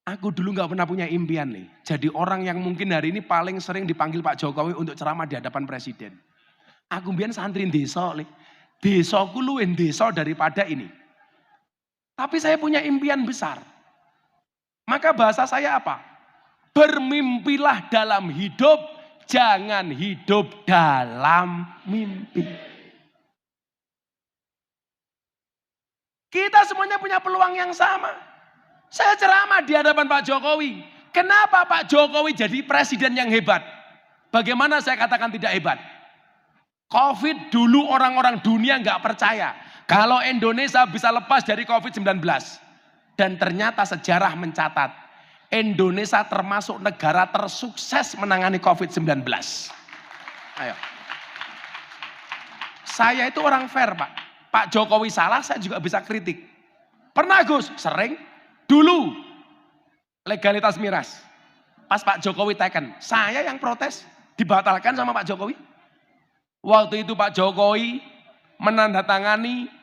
Aku dulu nggak pernah punya impian nih. Jadi orang yang mungkin hari ini paling sering dipanggil Pak Jokowi untuk ceramah di hadapan Presiden. Aku mbiyen santri desa, desaku luwih desa daripada ini. Tapi saya punya impian besar. Maka bahasa saya apa? Bermimpilah dalam hidup, jangan hidup dalam mimpi. Kita semuanya punya peluang yang sama. Saya ceramah di hadapan Pak Jokowi. Kenapa Pak Jokowi jadi presiden yang hebat? Bagaimana saya katakan tidak hebat? Covid dulu orang-orang dunia nggak percaya kalau Indonesia bisa lepas dari Covid-19. Dan ternyata sejarah mencatat Indonesia termasuk negara tersukses menangani Covid-19. Ayo. Saya itu orang fair Pak. Pak Jokowi salah, saya juga bisa kritik. Pernah Gus? Sering. Dulu legalitas miras. Pas Pak Jokowi teken, saya yang protes dibatalkan sama Pak Jokowi. Waktu itu Pak Jokowi menandatangani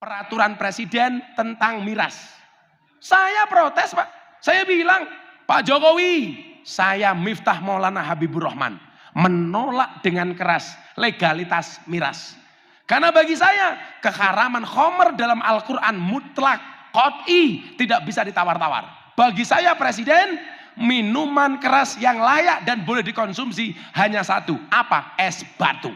peraturan presiden tentang miras. Saya protes Pak. Saya bilang, Pak Jokowi, saya Miftah Maulana Habibur Rahman. Menolak dengan keras legalitas miras. Karena bagi saya, keharaman khomer dalam Al-Quran mutlak, qot'i, tidak bisa ditawar-tawar. Bagi saya presiden, minuman keras yang layak dan boleh dikonsumsi hanya satu. Apa? Es batu.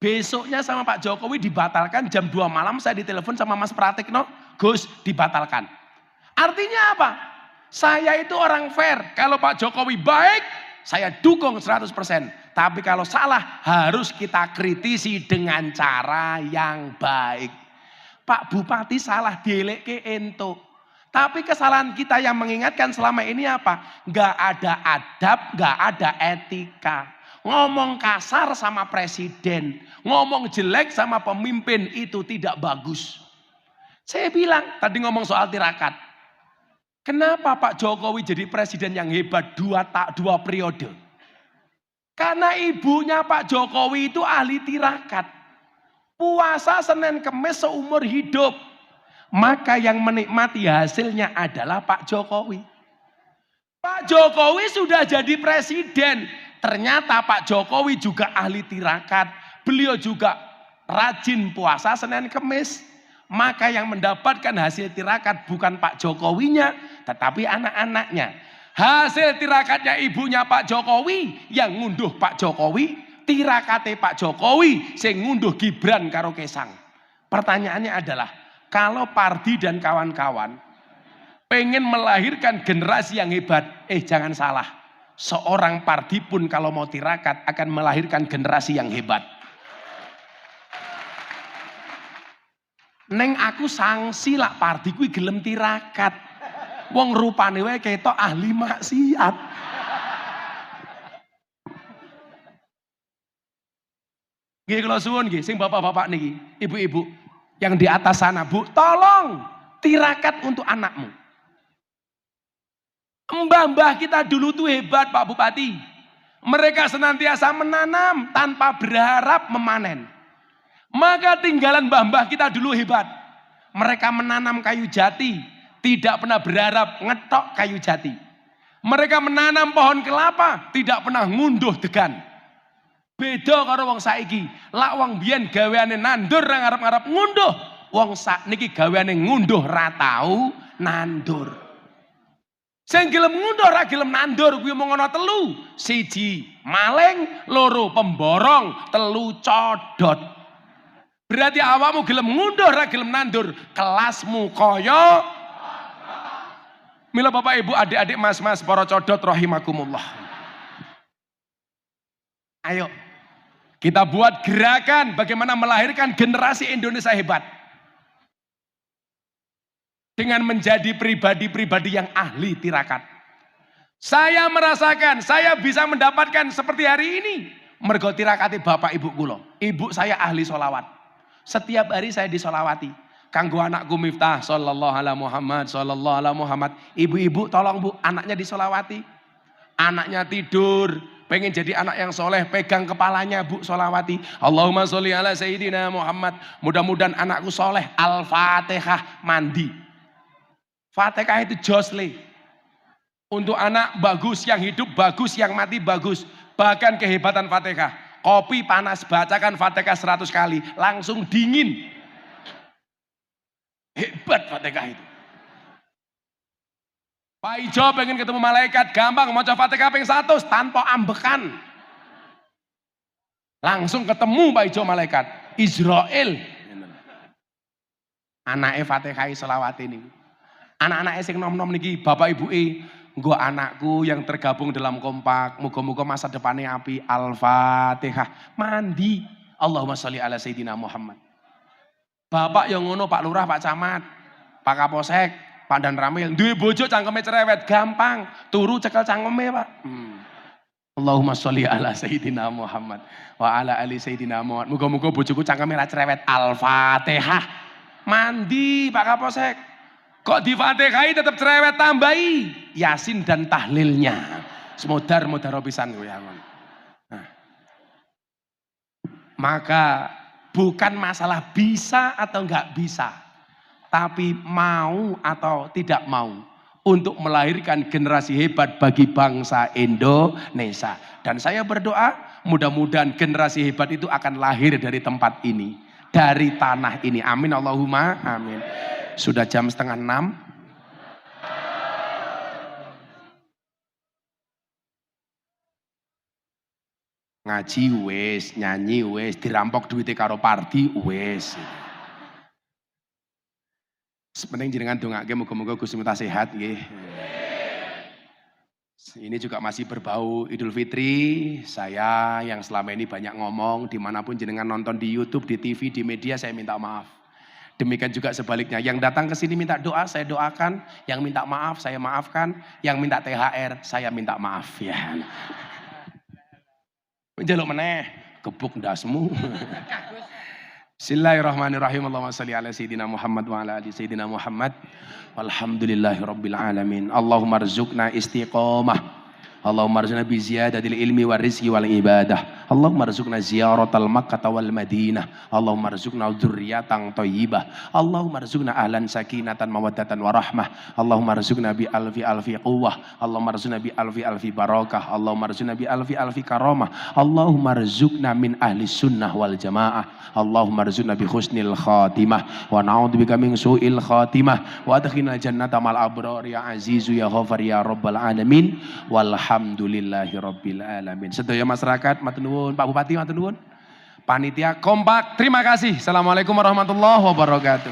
Besoknya sama Pak Jokowi dibatalkan jam 2 malam saya ditelepon sama Mas Pratikno. Gus, dibatalkan. Artinya apa? Saya itu orang fair. Kalau Pak Jokowi baik, saya dukung 100%. Tapi kalau salah harus kita kritisi dengan cara yang baik. Pak Bupati salah dieleke ento. Tapi kesalahan kita yang mengingatkan selama ini apa? Gak ada adab, gak ada etika. Ngomong kasar sama presiden, ngomong jelek sama pemimpin itu tidak bagus. Saya bilang, tadi ngomong soal tirakat. Kenapa Pak Jokowi jadi presiden yang hebat dua periode? Karena ibunya Pak Jokowi itu ahli tirakat. Puasa Senin Kemis seumur hidup. Maka yang menikmati hasilnya adalah Pak Jokowi. Pak Jokowi sudah jadi presiden. Ternyata Pak Jokowi juga ahli tirakat. Beliau juga rajin puasa Senin Kemis. Maka yang mendapatkan hasil tirakat bukan Pak Jokowinya, tetapi anak-anaknya. Hasil tirakatnya ibunya Pak Jokowi yang ngunduh Pak Jokowi. Tirakate Pak Jokowi sing ngunduh Gibran karo Kesang. Pertanyaannya adalah, kalau Pardi dan kawan-kawan pengen melahirkan generasi yang hebat, jangan salah. Seorang Pardi pun kalau mau tirakat akan melahirkan generasi yang hebat. Neng aku sanksi lak pardi kuwi gelem tirakat. Wong rupane wae ketok ahli maksiat. Nggih kula suwun nggih sing bapak-bapak niki, ibu-ibu yang di atas sana, Bu, tolong tirakat untuk anakmu. Mbah-mbah kita dulu tuh hebat Pak Bupati. Mereka senantiasa menanam tanpa berharap memanen. Maka tinggalan mbah-mbah kita dulu hebat. Mereka menanam kayu jati, tidak pernah berharap ngetok kayu jati. Mereka menanam pohon kelapa, tidak pernah ngunduh degan. Beda karo wong saiki. Lak wong biyen gaweane nandur ra ngarep-ngarep ngunduh. Wong sakniki gaweane ngunduh ra tau nandur. Sing gelem ngunduh ra gelem nandur kuwi mung ana telu. Siji, maling, loro pemborong, telu codot. Berarti awakmu gelem ngunduh ra gelem nandur, kelasmu kaya mila Bapak Ibu, adik-adik, mas-mas, para codot rahimakumullah. Ayo kita buat gerakan bagaimana melahirkan generasi Indonesia hebat. Dengan menjadi pribadi-pribadi yang ahli tirakat. Saya merasakan, saya bisa mendapatkan seperti hari ini. Mergo tirakati bapak ibu kula. Ibu saya ahli sholawat. Setiap hari saya disolawati. Kanggo anakku Miftah, sallallahu ala Muhammad, sallallahu ala Muhammad. Ibu-ibu tolong Bu, anaknya disolawati. Anaknya tidur, pengen jadi anak yang soleh, pegang kepalanya Bu, solawati. Allahumma sholli ala Sayyidina Muhammad. Mudah-mudahan anakku soleh. Al-Fatihah, mandi. Fatihah itu josle. Untuk anak bagus, yang hidup bagus, yang mati bagus. Bahkan kehebatan Fatihah. Kopi panas, bacakan Fatihah 100 kali. Langsung dingin. Hebat Fatihah itu. Pak Ijo pengen ketemu malaikat, gampang. Mau coba Fatihah ping 100 tanpa ambekan. Langsung ketemu Pak Ijo malaikat. Israel. Anaknya Fatihah selawat ini. Anak-anak sing nom-nom niki bapak ibu nggo anakku yang tergabung dalam kompak, muga-muga masa depannya api. Al-Fatihah, mandi. Allahumma sholli ala Sayyidina Muhammad. Bapak yang ngono, Pak Lurah, Pak Camat, Pak Kapolsek, Pak Dan Ramil, duwe bojo cangkeme cerewet, gampang, turu cekel cangkeme Pak. Allahumma sholli ala Sayyidina Muhammad wa ala ali Sayyidina Muhammad. Muga-muga bojoku cangkeme ra cerewet. Al-Fatihah, mandi Pak Kapolsek. Kok di Fatihah tetap cerewet, tambahi Yasin dan tahlilnya. Semodar pisan kowe angon. Nah. Maka bukan masalah bisa atau enggak bisa, tapi mau atau tidak mau untuk melahirkan generasi hebat bagi bangsa Indonesia. Dan saya berdoa mudah-mudahan generasi hebat itu akan lahir dari tempat ini, dari tanah ini. Amin Allahumma amin. Sudah jam 5:30. Ngaji wis, nyanyi wis, dirampok duitnya karo pardi wis. Sepenting jenengan dongake muga-muga Gusti Miftah sehat nggih. Ini juga masih berbau Idul Fitri. Saya yang selama ini banyak ngomong, dimanapun jenengan nonton di YouTube, di TV, di media, saya minta maaf. Demikian juga sebaliknya, yang datang ke sini minta doa, saya doakan. Yang minta maaf, saya maafkan. Yang minta THR, saya minta maaf ya. Njaluk meneh, gebuk ndasmu. Bismillahirrahmanirrahim. Allahumma sholli ala Sayyidina Muhammad wa ala ali Sayyidina Muhammad. Walhamdulillahirabbil alamin. Allahumma rzuqna istiqomah. Allahumma rzuqna bi ziyadatil ilmi war rizqi wal ibadah. Allahumma rzuqna ziyaratal Makkah wal Madinah. Allahumma rzuqna dzurriyyatan thayyibah. Allahumma rzuqna ahlan sakinatan mawaddatan warahmah. Allahumma rzuqna bi alfi quwwah. Allahumma rzuqna bi alfi barakah. Allahumma rzuqna bi alfi karamah. Allahumma rzuqna min ahli sunnah wal jamaah. Allahumma rzuqna bi husnil khatimah wa na'udzubika min su'il khatimah wa adkhilna jannata mal abrar ya azizu ya ghafar ya rabbal alamin. Walhamdulillahi rabbil alamin. Sedaya masyarakat matur nuwun, Pak Bupati matur nuwun. Panitia kompak, terima kasih. Assalamualaikum warahmatullahi wabarakatuh.